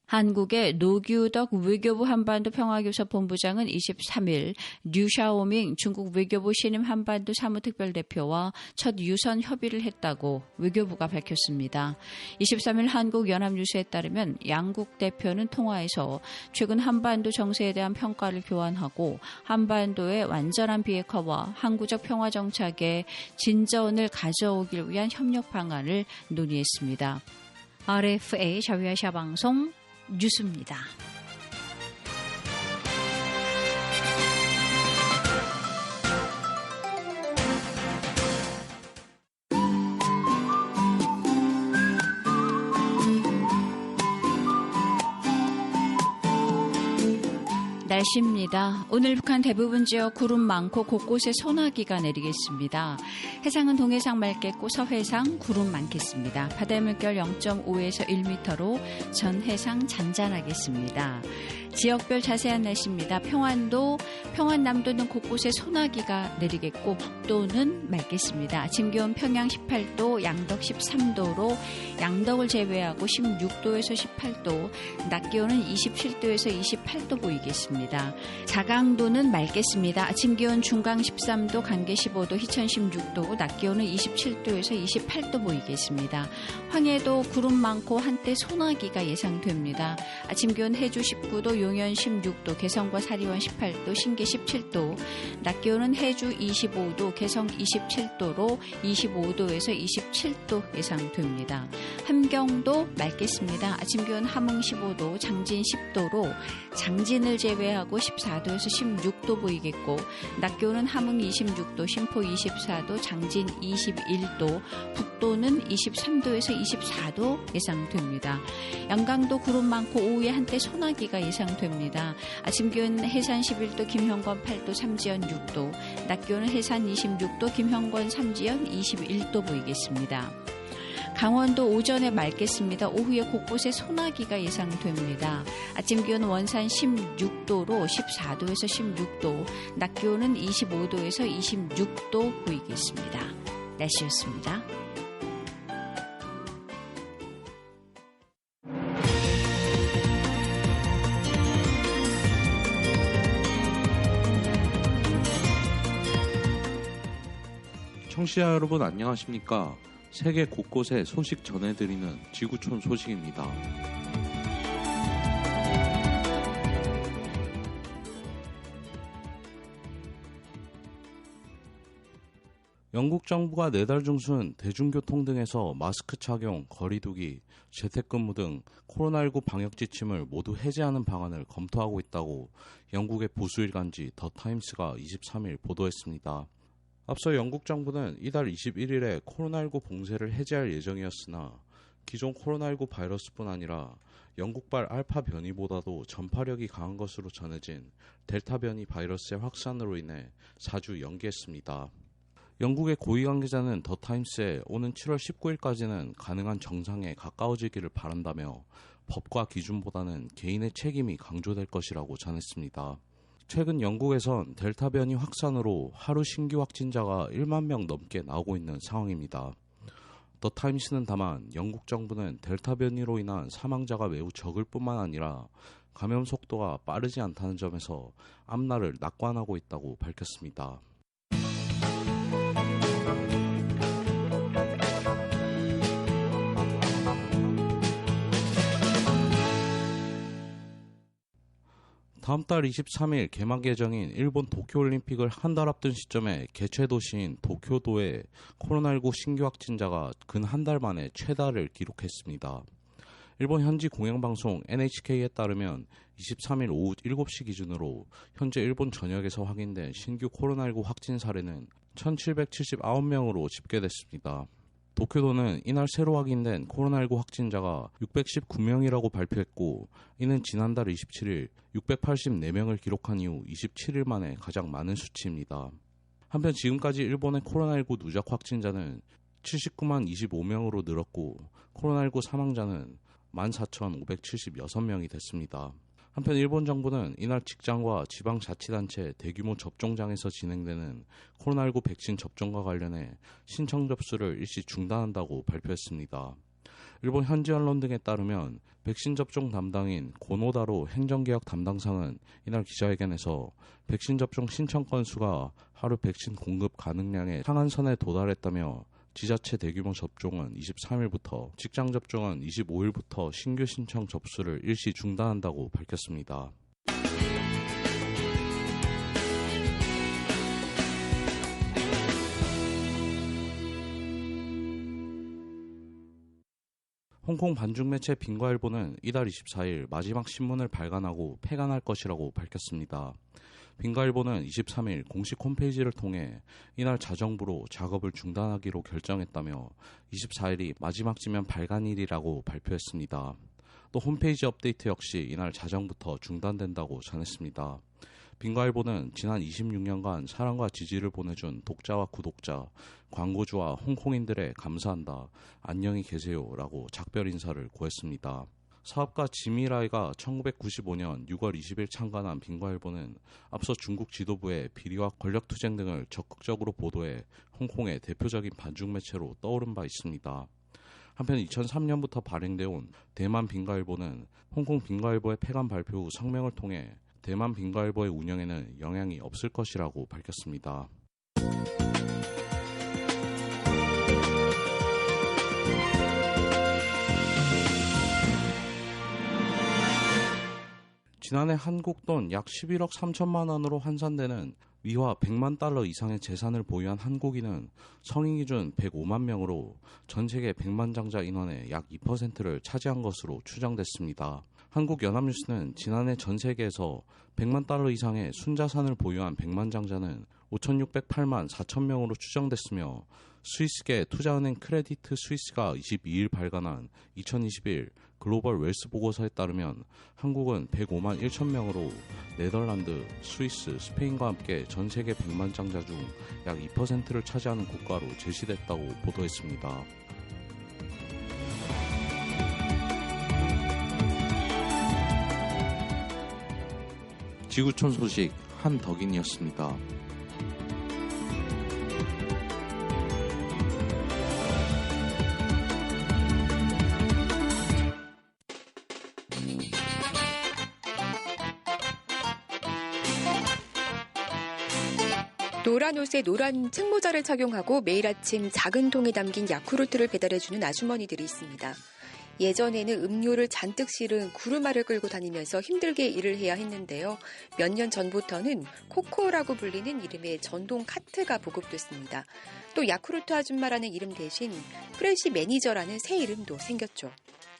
한국의 노규덕 외교부 한반도 평화교섭 본부장은 23일 류샤오밍 중국 외교부 신임 한반도 사무특별대표와 첫 유선 협의를 했다고 외교부가 밝혔습니다. 23일 한국연합뉴스에 따르면 양국 대표는 통화에서 최근 한반도 정세에 대한 평가를 교환하고 한반도의 완전한 비핵화와 항구적 평화 정착에 진전을 가져오길 위한 협력 방안을 논의했습니다. RFA 자유아시아 방송 뉴스입니다. 날씨입니다. 오늘 북한 대부분 지역 구름 많고 곳곳에 소나기가 내리겠습니다. 해상은 동해상 맑겠고 서해상 구름 많겠습니다. 바다의 물결 0.5에서 1m로 전 해상 잔잔하겠습니다. 지역별 자세한 날씨입니다. 평안남도는 곳곳에 소나기가 내리겠고 북도는 맑겠습니다. 아침 기온 평양 18도, 양덕 13도로 양덕을 제외하고 16도에서 18도, 낮 기온은 27도에서 28도 보이겠습니다. 자강도는 맑겠습니다. 아침 기온 중강 13도, 간계 15도, 희천 16도, 낮 기온은 27도에서 28도 보이겠습니다. 황해도 구름 많고 한때 소나기가 예상됩니다. 아침 기온 해주 19도, 용현 16도, 개성과 사리원 18도, 신계 17도, 낮 기온은 해주 25도, 개성 27도로 25도에서 27도 예상됩니다. 함경도 맑겠습니다. 아침 기온 함흥 15도, 장진 10도로 장진을 제외하고 14도에서 16도 보이겠고, 낮 기온은 함흥 26도, 심포 24도, 장진 21도, 북도는 23도에서 24도 예상됩니다. 양강도 구름 많고 오후에 한때 소나기가 예상됩니다. 아침 기온 해산 11도, 김형권 8도, 삼지연 6도, 낮 기온은 해산 26도, 김형권, 삼지연 21도 보이겠습니다. 강원도 오전에 맑겠습니다. 오후에 곳곳에 소나기가 예상됩니다. 아침 기온 원산 16도로 14도에서 16도, 낮 기온은 25도에서 26도 보이겠습니다. 날씨였습니다. 청취자 여러분 안녕하십니까? 세계 곳곳에 소식 전해드리는 지구촌 소식입니다. 영국 정부가 내달 중순 대중교통 등에서 마스크 착용, 거리 두기, 재택근무 등 코로나19 방역 지침을 모두 해제하는 방안을 검토하고 있다고 영국의 보수일간지 더 타임스가 23일 보도했습니다. 앞서 영국 정부는 이달 21일에 코로나19 봉쇄를 해제할 예정이었으나 기존 코로나19 바이러스뿐 아니라 영국발 알파 변이보다도 전파력이 강한 것으로 전해진 델타 변이 바이러스의 확산으로 인해 4주 연기했습니다. 영국의 고위 관계자는 더 타임스에 오는 7월 19일까지는 가능한 정상에 가까워지기를 바란다며 법과 기준보다는 개인의 책임이 강조될 것이라고 전했습니다. 최근 영국에선 델타 변이 확산으로 하루 신규 확진자가 1만 명 넘게 나오고 있는 상황입니다. 더 타임스는 다만 영국 정부는 델타 변이로 인한 사망자가 매우 적을 뿐만 아니라 감염 속도가 빠르지 않다는 점에서 앞날을 낙관하고 있다고 밝혔습니다. 다음 달 23일 개막 예정인 일본 도쿄올림픽을 한 달 앞둔 시점에 개최 도시인 도쿄도의 코로나19 신규 확진자가 근 한 달 만에 최다를 기록했습니다. 일본 현지 공영방송 NHK에 따르면 23일 오후 7시 기준으로 현재 일본 전역에서 확인된 신규 코로나19 확진 사례는 1779명으로 집계됐습니다. 도쿄도는 이날 새로 확인된 코로나19 확진자가 619명이라고 발표했고, 이는 지난달 27일 684명을 기록한 이후 27일 만에 가장 많은 수치입니다. 한편 지금까지 일본의 코로나19 누적 확진자는 79만 25명으로 늘었고, 코로나19 사망자는 14,576명이 됐습니다. 한편 일본 정부는 이날 직장과 지방자치단체 대규모 접종장에서 진행되는 코로나19 백신 접종과 관련해 신청 접수를 일시 중단한다고 발표했습니다. 일본 현지 언론 등에 따르면 백신 접종 담당인 고노다로 행정개혁 담당상은 이날 기자회견에서 백신 접종 신청 건수가 하루 백신 공급 가능량의 상한선에 도달했다며 지자체 대규모 접종은 23일부터, 직장 접종은 25일부터 신규 신청 접수를 일시 중단한다고 밝혔습니다. 홍콩 반중 매체 빈과일보는 이달 24일 마지막 신문을 발간하고 폐간할 것이라고 밝혔습니다. 빈과일보는 23일 공식 홈페이지를 통해 이날 자정부로 작업을 중단하기로 결정했다며 24일이 마지막 지면 발간일이라고 발표했습니다. 또 홈페이지 업데이트 역시 이날 자정부터 중단된다고 전했습니다. 빈과일보는 지난 26년간 사랑과 지지를 보내준 독자와 구독자, 광고주와 홍콩인들에 감사한다. 안녕히 계세요라고 작별 인사를 고했습니다. 사업가 지미라이가 1995년 6월 20일 창간한 빈과일보는 앞서 중국 지도부의 비리와 권력투쟁 등을 적극적으로 보도해 홍콩의 대표적인 반중 매체로 떠오른 바 있습니다. 한편 2003년부터 발행되어 온 대만 빈과일보는 홍콩 빈과일보의 폐간 발표 후 성명을 통해 대만 빈과일보의 운영에는 영향이 없을 것이라고 밝혔습니다. 지난해 한국 돈 약 11억 3천만 원으로 환산되는 위화 100만 달러 이상의 재산을 보유한 한국인은 성인 기준 105만 명으로 전 세계 100만 장자 인원의 약 2%를 차지한 것으로 추정됐습니다. 한국연합뉴스는 지난해 전 세계에서 100만 달러 이상의 순자산을 보유한 100만 장자는 5,608만 4천 명으로 추정됐으며, 스위스계 투자은행 크레디트 스위스가 22일 발간한 2021 글로벌 웰스 보고서에 따르면 한국은 105만 1천 명으로 네덜란드, 스위스, 스페인과 함께 전 세계 100만 장자 중 약 2%를 차지하는 국가로 제시됐다고 보도했습니다. 지구촌 소식 한덕인이었습니다. 노란 옷에 노란 책모자를 착용하고 매일 아침 작은 통에 담긴 야쿠르트를 배달해주는 아주머니들이 있습니다. 예전에는 음료를 잔뜩 실은 구루마를 끌고 다니면서 힘들게 일을 해야 했는데요. 몇 년 전부터는 코코라고 불리는 이름의 전동 카트가 보급됐습니다. 또 야쿠르트 아줌마라는 이름 대신 프레시 매니저라는 새 이름도 생겼죠.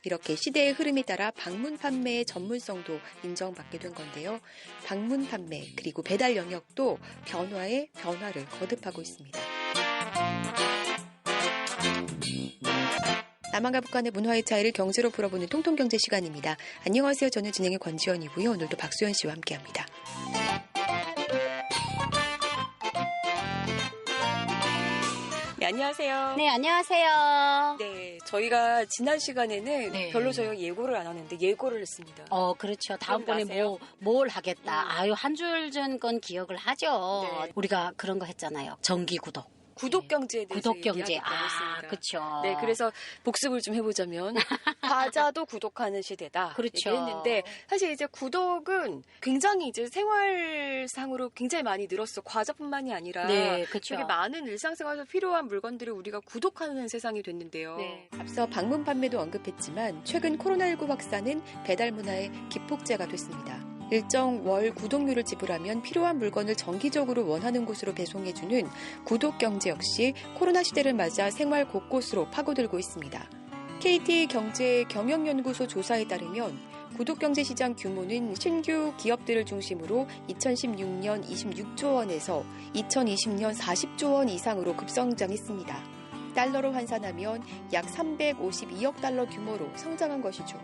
이렇게 시대의 흐름에 따라 방문 판매의 전문성도 인정받게 된 건데요. 방문 판매 그리고 배달 영역도 변화에 변화를 거듭하고 있습니다. 남한과 북한의 문화의 차이를 경제로 풀어보는 통통경제 시간입니다. 안녕하세요. 저는 진행의 권지연이고요. 오늘도 박수연 씨와 함께합니다. 네, 안녕하세요. 네, 안녕하세요. 네, 저희가 지난 시간에는 별로 저희가 예고를 안 하는데 예고를 했습니다. 그렇죠. 다음번에 뭘 하겠다. 한 줄 전 건 기억을 하죠. 네. 우리가 그런 거 했잖아요. 정기 구독. 구독경제에 대해서 구독경제. 그렇죠. 네, 그래서 복습을 좀 해보자면 과자도 구독하는 시대다. 그렇죠. 얘기했는데 사실 이제 구독은 굉장히 이제 생활상으로 굉장히 많이 늘었어. 과자뿐만이 아니라 그렇죠. 되게 많은 일상생활에서 필요한 물건들을 우리가 구독하는 세상이 됐는데요. 네. 앞서 방문 판매도 언급했지만 최근 코로나19 확산은 배달 문화의 기폭제가 됐습니다. 일정 월 구독료를 지불하면 필요한 물건을 정기적으로 원하는 곳으로 배송해주는 구독경제 역시 코로나 시대를 맞아 생활 곳곳으로 파고들고 있습니다. KT경제경영연구소 조사에 따르면 구독경제시장 규모는 신규 기업들을 중심으로 2016년 26조 원에서 2020년 40조 원 이상으로 급성장했습니다. 달러로 환산하면 약 352억 달러 규모로 성장한 것이죠.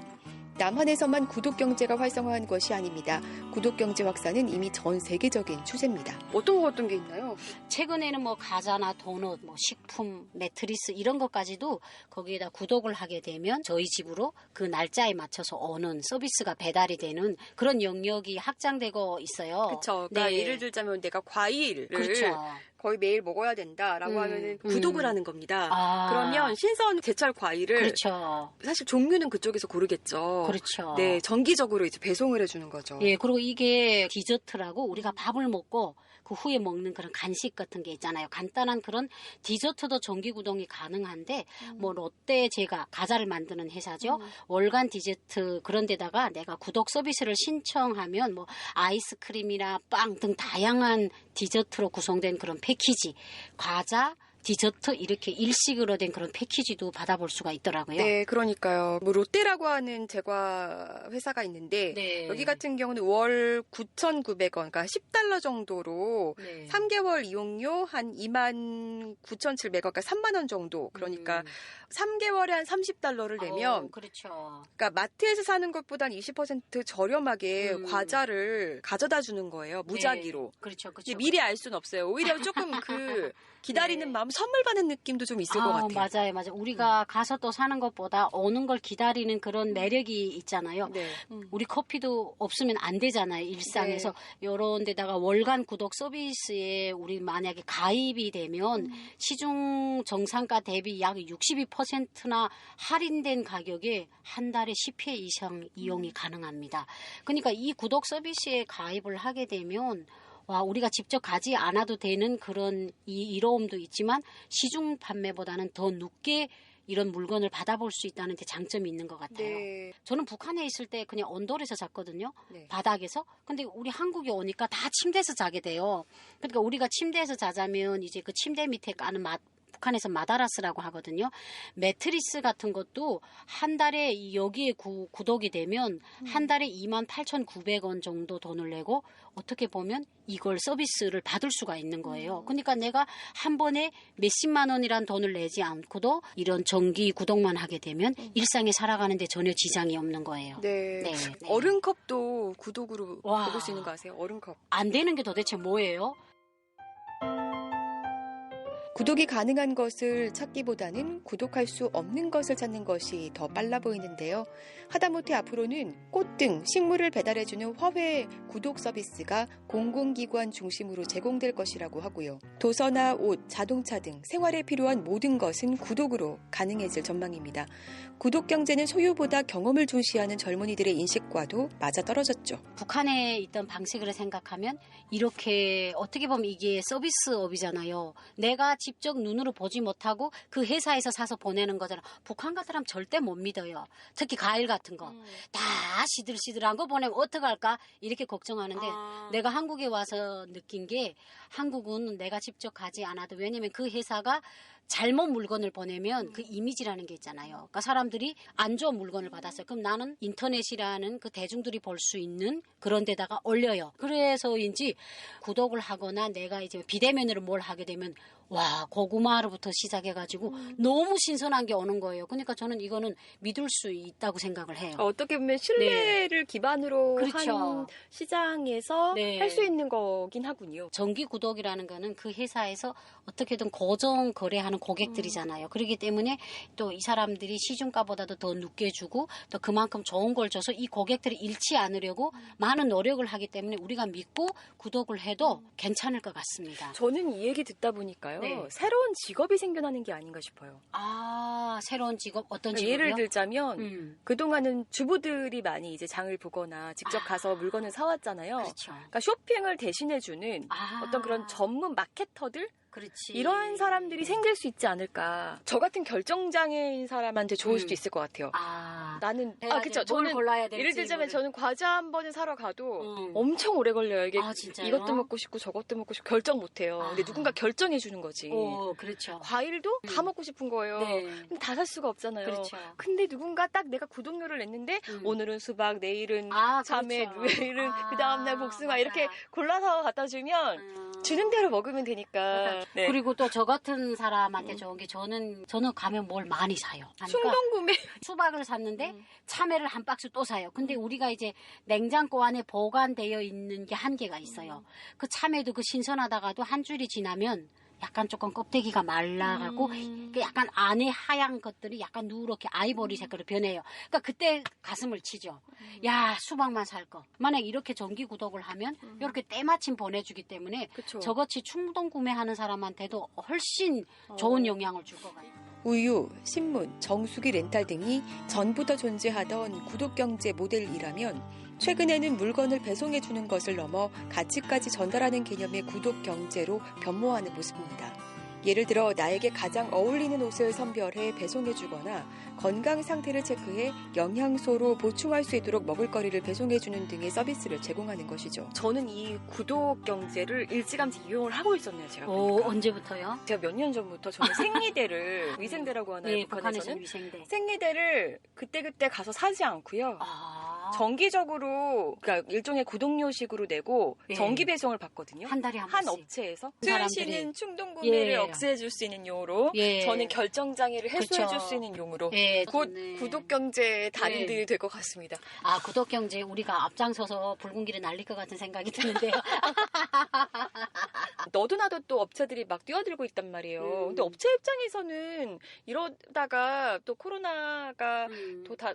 남한에서만 구독경제가 활성화한 것이 아닙니다. 구독경제 확산은 이미 전 세계적인 추세입니다. 어떤 게 있나요? 최근에는 뭐 과자나 도넛, 뭐 식품, 매트리스 이런 것까지도 거기에다 구독을 하게 되면 저희 집으로 그 날짜에 맞춰서 오는 서비스가 배달이 되는 그런 영역이 확장되고 있어요. 그렇죠. 그러니까 네. 예를 들자면 내가 과일을 그렇죠. 거의 매일 먹어야 된다라고 하면은 구독을 하는 겁니다. 그러면 신선 제철 과일을 그렇죠. 사실 종류는 그쪽에서 고르겠죠. 그렇죠. 네, 정기적으로 이제 배송을 해주는 거죠. 예, 그리고 이게 디저트라고 우리가 밥을 먹고 그 후에 먹는 그런 간식 같은 게 있잖아요. 간단한 그런 디저트도 정기 구독이 가능한데 뭐 롯데 제가 과자를 만드는 회사죠. 월간 디저트 그런 데다가 내가 구독 서비스를 신청하면 뭐 아이스크림이나 빵 등 다양한 디저트로 구성된 그런 패키지, 과자, 디저트 이렇게 일식으로 된 그런 패키지도 받아볼 수가 있더라고요. 네, 그러니까요. 뭐 롯데라고 하는 제과 회사가 있는데 네. 여기 같은 경우는 월 9,900원, 그러니까 10달러 정도로 네. 3개월 이용료 한 29,700원, 그러니까 3만 원 정도. 그러니까 3개월에 한 30달러를 내면 그렇죠. 그러니까 마트에서 사는 것보다 20% 저렴하게 과자를 가져다 주는 거예요. 무작위로. 네. 그렇죠. 그렇죠. 미리 알 수는 없어요. 오히려 조금 그 기다리는 마음, 선물 받는 느낌도 좀 있을 것 같아요. 맞아요. 우리가 가서 또 사는 것보다 오는 걸 기다리는 그런 매력이 있잖아요. 네. 우리 커피도 없으면 안 되잖아요. 일상에서. 이런 데다가 월간 구독 서비스에 우리 만약에 가입이 되면 시중 정상가 대비 약 62%나 할인된 가격에 한 달에 10회 이상 이용이 가능합니다. 그러니까 이 구독 서비스에 가입을 하게 되면 우리가 직접 가지 않아도 되는 그런 이로움도 있지만 시중 판매보다는 더 늦게 이런 물건을 받아볼 수 있다는 데 장점이 있는 것 같아요. 네. 저는 북한에 있을 때 그냥 언돌에서 잤거든요. 네. 바닥에서. 근데 우리 한국에 오니까 다 침대에서 자게 돼요. 그러니까 우리가 침대에서 자자면 이제 그 침대 밑에 까는 북한에서 마다라스라고 하거든요. 매트리스 같은 것도 한 달에 여기에 구독이 되면 한 달에 28,900원 정도 돈을 내고 어떻게 보면 이걸 서비스를 받을 수가 있는 거예요. 그러니까 내가 한 번에 몇십만 원이란 돈을 내지 않고도 이런 정기 구독만 하게 되면 일상에 살아가는데 전혀 지장이 없는 거예요. 네. 얼음컵도 구독으로 먹을 수 있는 거 아세요? 얼음컵. 안 되는 게 도대체 뭐예요? 구독이 가능한 것을 찾기보다는 구독할 수 없는 것을 찾는 것이 더 빨라 보이는데요. 하다못해 앞으로는 꽃 등 식물을 배달해주는 화훼 구독 서비스가 공공기관 중심으로 제공될 것이라고 하고요. 도서나 옷, 자동차 등 생활에 필요한 모든 것은 구독으로 가능해질 전망입니다. 구독 경제는 소유보다 경험을 중시하는 젊은이들의 인식과도 맞아떨어졌죠. 북한에 있던 방식을 생각하면 이렇게 어떻게 보면 이게 서비스업이잖아요. 내가 직접 눈으로 보지 못하고 그 회사에서 사서 보내는 거잖아. 북한 같은 사람 절대 못 믿어요. 특히 과일 같은 거. 다 시들시들한 거 보내면 어떡할까? 이렇게 걱정하는데 내가 한국에 와서 느낀 게 한국은 내가 직접 가지 않아도 왜냐면 그 회사가 잘못 물건을 보내면 그 이미지라는 게 있잖아요. 그러니까 사람들이 안 좋은 물건을 받았어요. 그럼 나는 인터넷이라는 그 대중들이 볼 수 있는 그런 데다가 올려요. 그래서인지 구독을 하거나 내가 이제 비대면으로 뭘 하게 되면 고구마로부터 시작해가지고 너무 신선한 게 오는 거예요. 그러니까 저는 이거는 믿을 수 있다고 생각을 해요. 어떻게 보면 신뢰를 기반으로 그렇죠. 한 시장에서 할 수 있는 거긴 하군요. 정기 구독이라는 거는 그 회사에서 어떻게든 고정 거래하는 고객들이잖아요. 그렇기 때문에 또 이 사람들이 시중가보다도 더 늦게 주고 또 그만큼 좋은 걸 줘서 이 고객들이 잃지 않으려고 많은 노력을 하기 때문에 우리가 믿고 구독을 해도 괜찮을 것 같습니다. 저는 이 얘기 듣다 보니까요. 새로운 직업이 생겨나는 게 아닌가 싶어요. 새로운 직업? 어떤 직업이요? 예를 들자면 그동안은 주부들이 많이 이제 장을 보거나 직접 가서 물건을 사왔잖아요. 그렇죠. 그러니까 쇼핑을 대신해주는 어떤 그런 전문 마케터들? 그렇지. 이런 사람들이 생길 수 있지 않을까. 저 같은 결정장애인 사람한테 좋을 수도 있을 것 같아요. 나는 그렇죠. 저는 골라야 될지. 예를 들자면 저는 과자 한 번을 사러 가도 엄청 오래 걸려요. 이게 이것도 먹고 싶고 저것도 먹고 싶고 결정 못 해요. 근데 누군가 결정해 주는 거지. 그렇죠. 과일도 다 먹고 싶은 거예요. 근데 다 살 수가 없잖아요. 그렇죠. 근데 누군가 딱 내가 구독료를 냈는데 오늘은 수박, 내일은 참외, 그렇죠. 내일은 그 다음날 복숭아 이렇게 골라서 갖다 주면 주는 대로 먹으면 되니까. 네. 그리고 또 저 같은 사람한테 좋은 게 저는 가면 뭘 많이 사요. 충동 구매. 수박을 샀는데 참외를 한 박스 또 사요. 근데 우리가 이제 냉장고 안에 보관되어 있는 게 한계가 있어요. 그 참외도 그 신선하다가도 한 줄이 지나면 약간 조금 껍데기가 말라가고 약간 안에 하얀 것들이 약간 누렇게 아이보리 색깔로 변해요. 그러니까 그때 가슴을 치죠. 야, 수박만 살 거. 만약 이렇게 정기 구독을 하면 이렇게 때마침 보내주기 때문에 저같이 충동 구매하는 사람한테도 훨씬 좋은 영향을 줄 것 같아요. 우유, 신문, 정수기 렌탈 등이 전부터 존재하던 구독경제 모델이라면 최근에는 물건을 배송해주는 것을 넘어 가치까지 전달하는 개념의 구독경제로 변모하는 모습입니다. 예를 들어 나에게 가장 어울리는 옷을 선별해 배송해주거나 건강 상태를 체크해 영양소로 보충할 수 있도록 먹을거리를 배송해주는 등의 서비스를 제공하는 것이죠. 저는 이 구독 경제를 일찌감치 이용을 하고 있었네요. 제가 언제부터요? 제가 몇 년 전부터 저는 생리대를 위생대라고 하나요? 네, 북한에서는 위생대. 생리대를 그때그때 가서 사지 않고요. 정기적으로 그러니까 일종의 구독료식으로 내고 정기 배송을 받거든요. 한 달에 한 업체에서. 수현 씨는 충동 구매를 억제해줄 수 있는 용으로, 저는 결정 장애를 해소해줄 수 있는 용으로. 곧 구독 경제 달인들이 될 것 같습니다. 구독 경제 우리가 앞장서서 붉은 길에 날릴 것 같은 생각이 드는데요. 너도 나도 또 업체들이 막 뛰어들고 있단 말이에요. 근데 업체 입장에서는 이러다가 또 코로나가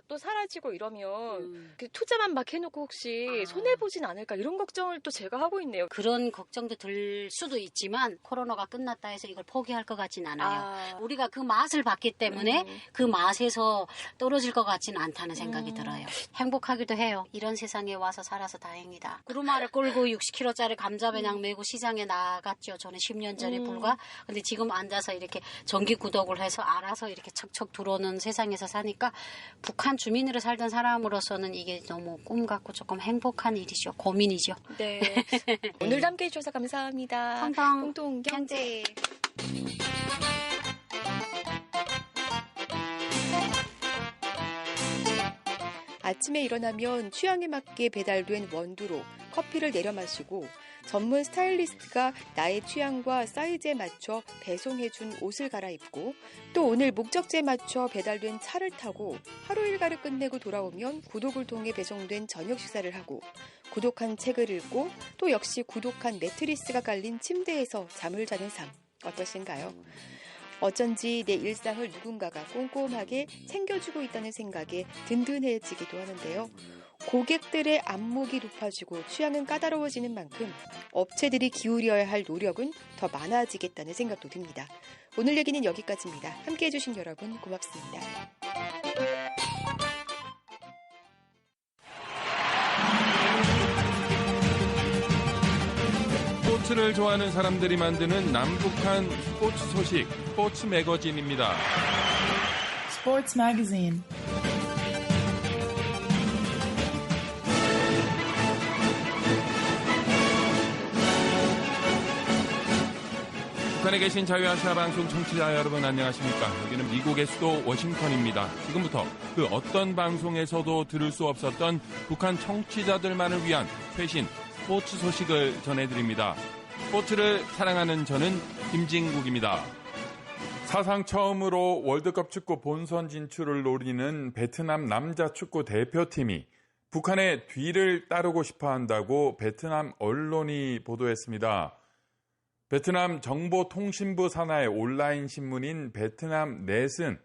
또 사라지고 이러면 투자만 막 해놓고 혹시 손해보진 않을까 이런 걱정을 또 제가 하고 있네요. 그런 걱정도 들 수도 있지만 코로나가 끝났다 해서 이걸 포기할 것 같진 않아요. 우리가 그 맛을 봤기 때문에 그 맛에서 떨어질 것 같지는 않다는 생각이 들어요. 행복하기도 해요. 이런 세상에 와서 살아서 다행이다. 구루마를 끌고 60kg짜리 감자배낭 메고 시장에 나갔죠. 저는 10년 전에 불과. 근데 지금 앉아서 이렇게 정기 구독을 해서 알아서 이렇게 척척 들어오는 세상에서 사니까 북한 주민으로 살던 사람으로서는 이게 너무 꿈 같고 조금 행복한 일이죠. 고민이죠. 네. 오늘도 함께 해주셔서 감사합니다. 통통 경제. 아침에 일어나면 취향에 맞게 배달된 원두로 커피를 내려 마시고 전문 스타일리스트가 나의 취향과 사이즈에 맞춰 배송해준 옷을 갈아입고 또 오늘 목적지에 맞춰 배달된 차를 타고 하루 일과를 끝내고 돌아오면 구독을 통해 배송된 저녁 식사를 하고 구독한 책을 읽고 또 역시 구독한 매트리스가 깔린 침대에서 잠을 자는 삶 어떠신가요? 어쩐지 내 일상을 누군가가 꼼꼼하게 챙겨주고 있다는 생각에 든든해지기도 하는데요. 고객들의 안목이 높아지고 취향은 까다로워지는 만큼 업체들이 기울여야 할 노력은 더 많아지겠다는 생각도 듭니다. 오늘 얘기는 여기까지입니다. 함께해 주신 여러분 고맙습니다. 스포츠를 좋아하는 사람들이 만드는 남북한 스포츠 소식, 스포츠 매거진입니다. 스포츠 매거진. 북한에 계신 자유아시아 방송 청취자 여러분 안녕하십니까? 여기는 미국의 수도 워싱턴입니다. 지금부터 그 어떤 방송에서도 들을 수 없었던 북한 청취자들만을 위한 최신 스포츠 소식을 전해드립니다. 스포츠를 사랑하는 저는 김진국입니다. 사상 처음으로 월드컵 축구 본선 진출을 노리는 베트남 남자 축구 대표팀이 북한의 뒤를 따르고 싶어 한다고 베트남 언론이 보도했습니다. 베트남 정보통신부 산하의 온라인 신문인 베트남 넷은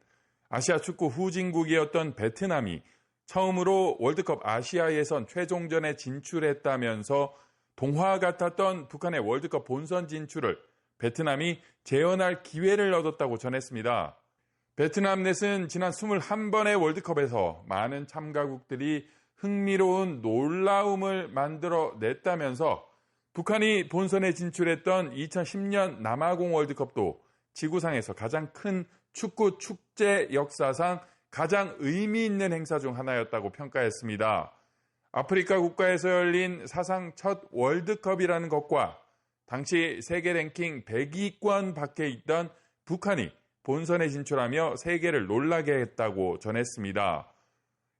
아시아 축구 후진국이었던 베트남이 처음으로 월드컵 아시아 예선 최종전에 진출했다면서 동화 같았던 북한의 월드컵 본선 진출을 베트남이 재현할 기회를 얻었다고 전했습니다. 베트남 넷은 지난 21번의 월드컵에서 많은 참가국들이 흥미로운 놀라움을 만들어냈다면서 북한이 본선에 진출했던 2010년 남아공 월드컵도 지구상에서 가장 큰 축구 축제 역사상 가장 의미 있는 행사 중 하나였다고 평가했습니다. 아프리카 국가에서 열린 사상 첫 월드컵이라는 것과 당시 세계 랭킹 100위권 밖에 있던 북한이 본선에 진출하며 세계를 놀라게 했다고 전했습니다.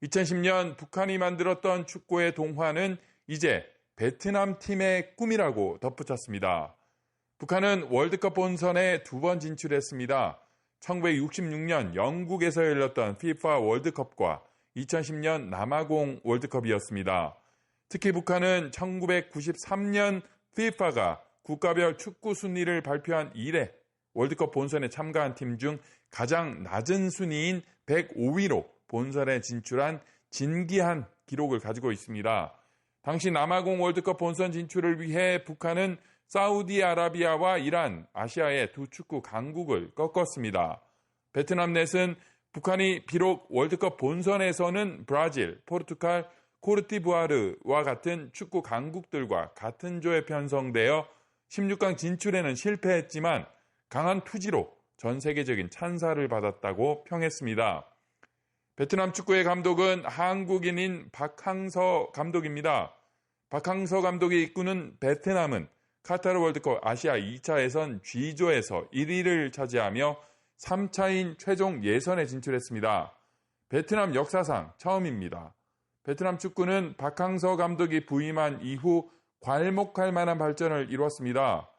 2010년 북한이 만들었던 축구의 동화는 이제 베트남 팀의 꿈이라고 덧붙였습니다. 북한은 월드컵 본선에 2번 진출했습니다. 1966년 영국에서 열렸던 FIFA 월드컵과 2010년 남아공 월드컵이었습니다. 특히 북한은 1993년 FIFA가 국가별 축구 순위를 발표한 이래 월드컵 본선에 참가한 팀 중 가장 낮은 순위인 105위로 본선에 진출한 진기한 기록을 가지고 있습니다. 당시 남아공 월드컵 본선 진출을 위해 북한은 사우디아라비아와 이란, 아시아의 두 축구 강국을 꺾었습니다. 베트남 넷은 북한이 비록 월드컵 본선에서는 브라질, 포르투갈, 코르티부아르와 같은 축구 강국들과 같은 조에 편성되어 16강 진출에는 실패했지만 강한 투지로 전 세계적인 찬사를 받았다고 평했습니다. 베트남 축구의 감독은 한국인인 박항서 감독입니다. 박항서 감독이 이끄는 베트남은 카타르 월드컵 아시아 2차 예선 G조에서 1위를 차지하며 3차인 최종 예선에 진출했습니다. 베트남 역사상 처음입니다. 베트남 축구는 박항서 감독이 부임한 이후 괄목할 만한 발전을 이뤘습니다.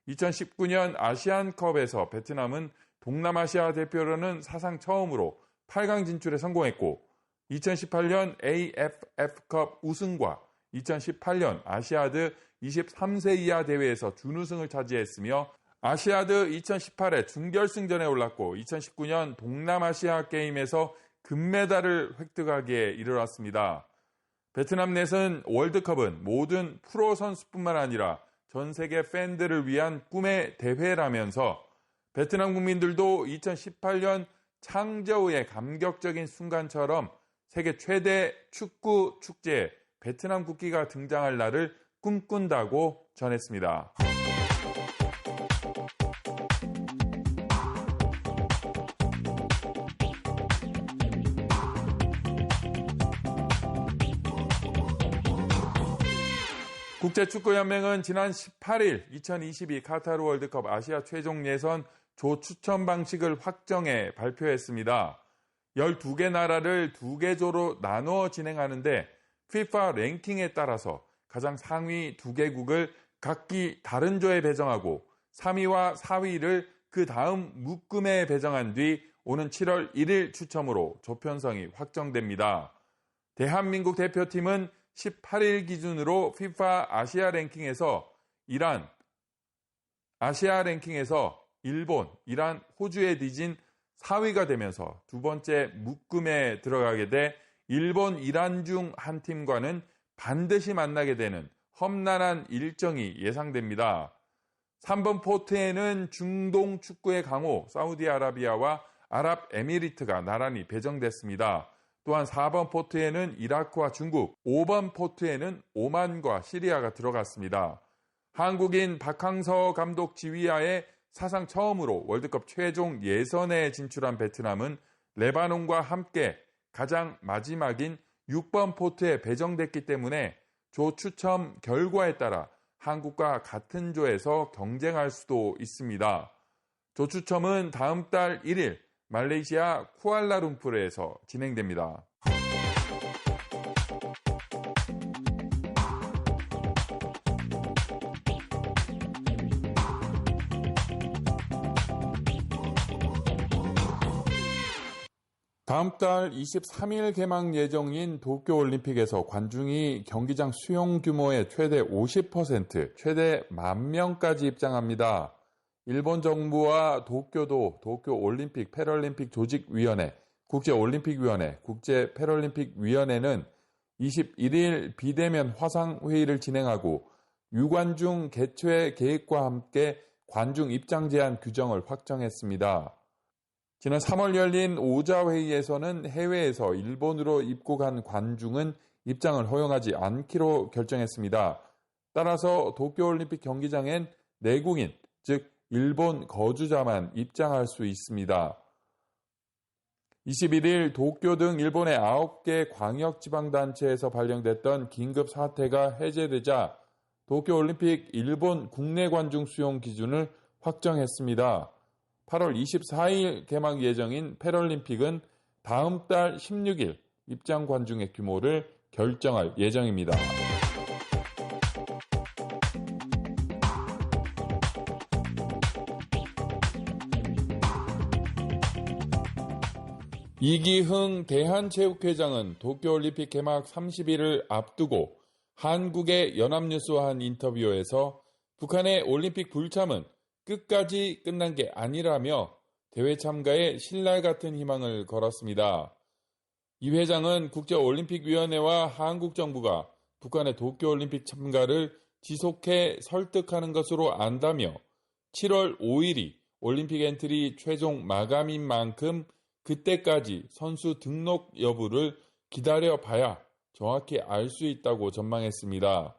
2019년 아시안컵에서 베트남은 동남아시아 대표로는 사상 처음으로 8강 진출에 성공했고 2018년 AFF컵 우승과 2018년 아시아드 23세 이하 대회에서 준우승을 차지했으며 아시아드 2018의 준결승전에 올랐고 2019년 동남아시아 게임에서 금메달을 획득하기에 이르렀습니다. 베트남 넷은 월드컵은 모든 프로 선수뿐만 아니라 전 세계 팬들을 위한 꿈의 대회라면서 베트남 국민들도 2018년 창저우의 감격적인 순간처럼 세계 최대 축구 축제에 베트남 국기가 등장할 날을 꿈꾼다고 전했습니다. 국제축구연맹은 지난 18일 2022 카타르 월드컵 아시아 최종 예선 조 추첨 방식을 확정해 발표했습니다. 12개 나라를 2개 조로 나누어 진행하는데 FIFA 랭킹에 따라서 가장 상위 2개국을 각기 다른 조에 배정하고 3위와 4위를 그 다음 묶음에 배정한 뒤 오는 7월 1일 추첨으로 조 편성이 확정됩니다. 대한민국 대표팀은 18일 기준으로 FIFA 아시아 랭킹에서 아시아 랭킹에서 일본, 이란, 호주에 뒤진 4위가 되면서 두 번째 묶음에 들어가게 돼 일본, 이란 중 한 팀과는 반드시 만나게 되는 험난한 일정이 예상됩니다. 3번 포트에는 중동 축구의 강호 사우디아라비아와 아랍에미리트가 나란히 배정됐습니다. 또한 4번 포트에는 이라크와 중국, 5번 포트에는 오만과 시리아가 들어갔습니다. 한국인 박항서 감독 지휘하에 사상 처음으로 월드컵 최종 예선에 진출한 베트남은 레바논과 함께 가장 마지막인 6번 포트에 배정됐기 때문에 조 추첨 결과에 따라 한국과 같은 조에서 경쟁할 수도 있습니다. 조 추첨은 다음 달 1일 말레이시아 쿠알라룸푸르에서 진행됩니다. 다음 달 23일 개막 예정인 도쿄올림픽에서 관중이 경기장 수용 규모의 최대 50%, 최대 10,000명까지 입장합니다. 일본 정부와 도쿄도 도쿄올림픽 패럴림픽 조직위원회, 국제올림픽위원회, 국제패럴림픽위원회는 21일 비대면 화상회의를 진행하고 유관중 개최 계획과 함께 관중 입장 제한 규정을 확정했습니다. 지난 3월 열린 오자회의에서는 해외에서 일본으로 입국한 관중은 입장을 허용하지 않기로 결정했습니다. 따라서 도쿄올림픽 경기장엔 내국인, 즉 일본 거주자만 입장할 수 있습니다. 21일 도쿄 등 일본의 9개 광역지방단체에서 발령됐던 긴급 사태가 해제되자 도쿄올림픽 일본 국내 관중 수용 기준을 확정했습니다. 8월 24일 개막 예정인 패럴림픽은 다음 달 16일 입장 관중의 규모를 결정할 예정입니다. 이기흥 대한체육회장은 도쿄올림픽 개막 30일을 앞두고 한국의 연합뉴스와 한 인터뷰에서 북한의 올림픽 불참은 끝까지 끝난 게 아니라며 대회 참가에 신랄 같은 희망을 걸었습니다. 이 회장은 국제올림픽위원회와 한국 정부가 북한의 도쿄올림픽 참가를 지속해 설득하는 것으로 안다며 7월 5일이 올림픽 엔트리 최종 마감인 만큼 그때까지 선수 등록 여부를 기다려봐야 정확히 알 수 있다고 전망했습니다.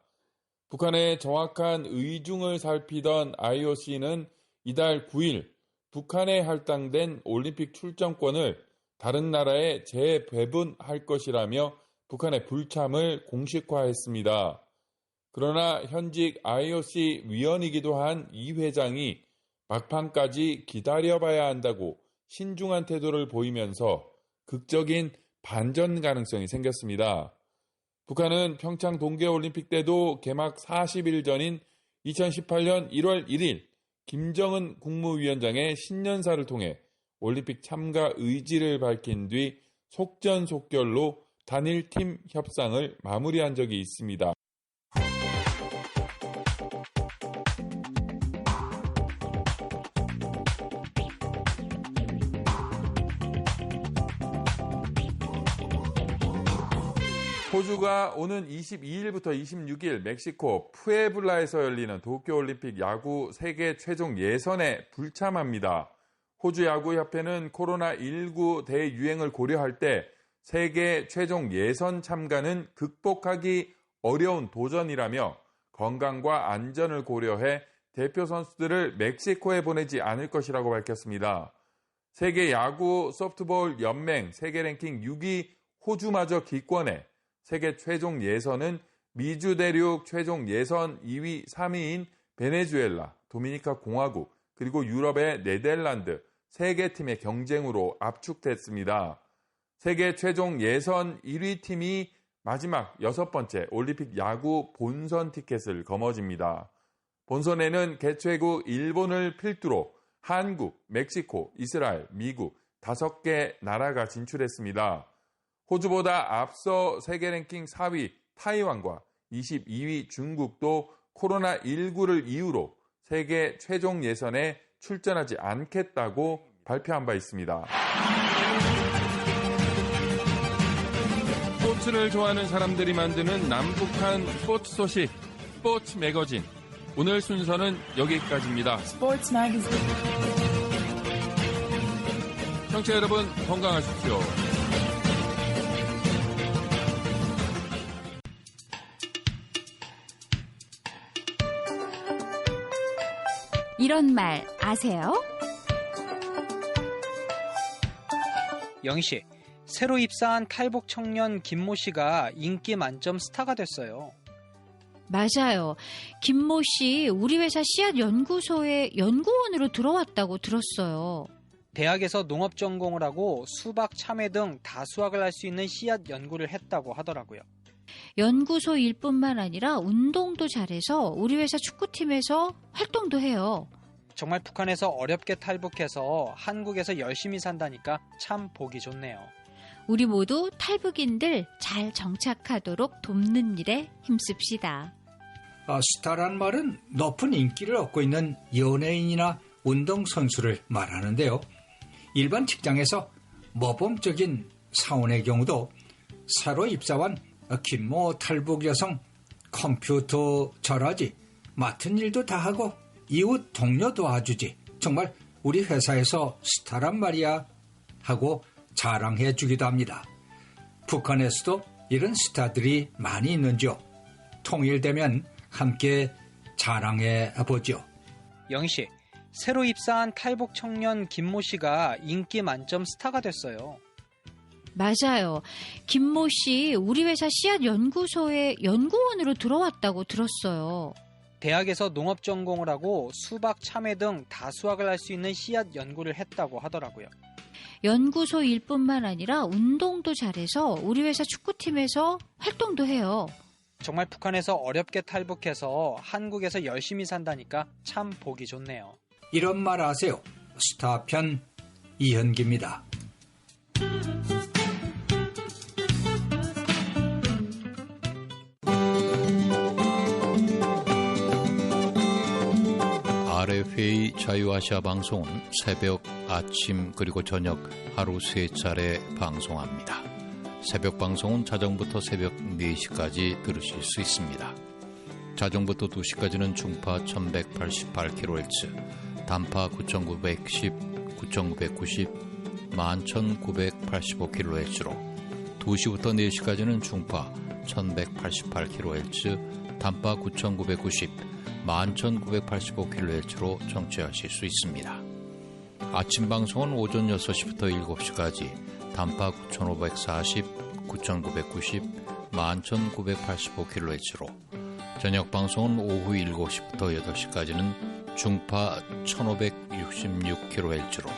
북한의 정확한 의중을 살피던 IOC는 이달 9일 북한에 할당된 올림픽 출전권을 다른 나라에 재배분할 것이라며 북한의 불참을 공식화했습니다. 그러나 현직 IOC 위원이기도 한 이 회장이 막판까지 기다려봐야 한다고 신중한 태도를 보이면서 극적인 반전 가능성이 생겼습니다. 북한은 평창 동계올림픽 때도 개막 40일 전인 2018년 1월 1일 김정은 국무위원장의 신년사를 통해 올림픽 참가 의지를 밝힌 뒤 속전속결로 단일팀 협상을 마무리한 적이 있습니다. 호주가 오는 22일부터 26일 멕시코 푸에블라에서 열리는 도쿄올림픽 야구 세계 최종 예선에 불참합니다. 호주 야구협회는 코로나19 대유행을 고려할 때 세계 최종 예선 참가는 극복하기 어려운 도전이라며 건강과 안전을 고려해 대표 선수들을 멕시코에 보내지 않을 것이라고 밝혔습니다. 세계 야구 소프트볼 연맹 세계 랭킹 6위 호주마저 기권해 세계 최종 예선은 미주 대륙 최종 예선 2위, 3위인 베네수엘라, 도미니카 공화국, 그리고 유럽의 네덜란드 3개 팀의 경쟁으로 압축됐습니다. 세계 최종 예선 1위 팀이 마지막 6번째 올림픽 야구 본선 티켓을 거머쥡니다. 본선에는 개최국 일본을 필두로 한국, 멕시코, 이스라엘, 미국 5개 나라가 진출했습니다. 호주보다 앞서 세계 랭킹 4위 타이완과 22위 중국도 코로나19를 이유로 세계 최종 예선에 출전하지 않겠다고 발표한 바 있습니다. 스포츠를 좋아하는 사람들이 만드는 남북한 스포츠 소식, 스포츠 매거진. 오늘 순서는 여기까지입니다. 스포츠 매거진. 청취자 여러분 건강하십시오. 이런 말 아세요? 영희 씨, 새로 입사한 탈북 청년 김모 씨가 인기 만점 스타가 됐어요. 맞아요. 김모 씨 우리 회사 씨앗 연구소에 연구원으로 들어왔다고 들었어요. 대학에서 농업 전공을 하고 수박, 참외 등 다수학을 할 수 있는 씨앗 연구를 했다고 하더라고요. 연구소 일뿐만 아니라 운동도 잘해서 우리 회사 축구팀에서 활동도 해요. 정말 북한에서 어렵게 탈북해서 한국에서 열심히 산다니까 참 보기 좋네요. 우리 모두 탈북인들 잘 정착하도록 돕는 일에 힘씁시다. 스타란 말은 높은 인기를 얻고 있는 연예인이나 운동선수를 말하는데요. 일반 직장에서 모범적인 사원의 경우도 새로 입사한 김모 탈북 여성 컴퓨터 잘하지, 맡은 일도 다 하고 이웃 동료도 아주지, 정말 우리 회사에서 스타란 말이야 하고 자랑해 주기도 합니다. 북한에서도 이런 스타들이 많이 있는지요? 통일되면 함께 자랑해 보죠. 영희 씨, 새로 입사한 탈북 청년 김모 씨가 인기 만점 스타가 됐어요. 맞아요. 김모 씨 우리 회사 씨앗 연구소에 연구원으로 들어왔다고 들었어요. 대학에서 농업 전공을 하고 수박, 참외 등 다수학을 할 수 있는 씨앗 연구를 했다고 하더라고요. 연구소 일뿐만 아니라 운동도 잘해서 우리 회사 축구팀에서 활동도 해요. 정말 북한에서 어렵게 탈북해서 한국에서 열심히 산다니까 참 보기 좋네요. 이런 말 아세요? 스타편 이현기입니다. RFA 자유아시아 방송은 새벽, 아침 그리고 저녁 하루 3차례 방송합니다. 새벽 방송은 자정부터 새벽 4시까지 들으실 수 있습니다. 자정부터 2시까지는 중파 1188kHz, 단파 9910, 9990, 11985kHz로 2시부터 4시까지는 중파 1188kHz, 단파 9990, 11985kHz로 청취하실 수 있습니다. 아침 방송은 오전 6시부터 7시까지 단파 9540, 9990, 11985kHz로 저녁 방송은 오후 7시부터 8시까지는 중파 1566kHz로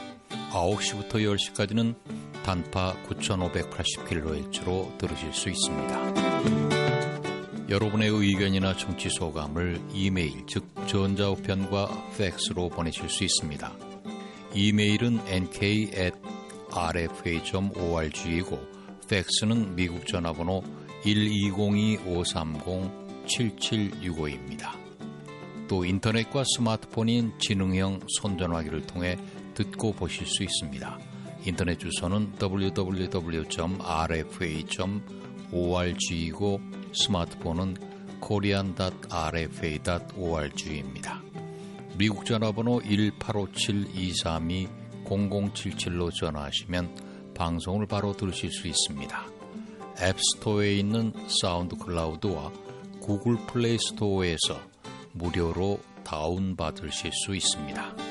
9시부터 10시까지는 단파 9580kHz로 들으실 수 있습니다. 여러분의 의견이나 정치 소감을 이메일, 즉 전자우편과 팩스로 보내실 수 있습니다. 이메일은 nk@rfa.org이고 팩스는 미국 전화번호 1-202-530-7765입니다. 또 인터넷과 스마트폰인 지능형 손전화기를 통해 듣고 보실 수 있습니다. 인터넷 주소는 www.rfa.org이고 스마트폰은 korean.rfa.org입니다. 미국 전화번호 1857-232-0077로 전화하시면 방송을 바로 들으실 수 있습니다. 앱스토어에 있는 사운드 클라우드와 구글 플레이 스토어에서 무료로 다운받으실 수 있습니다.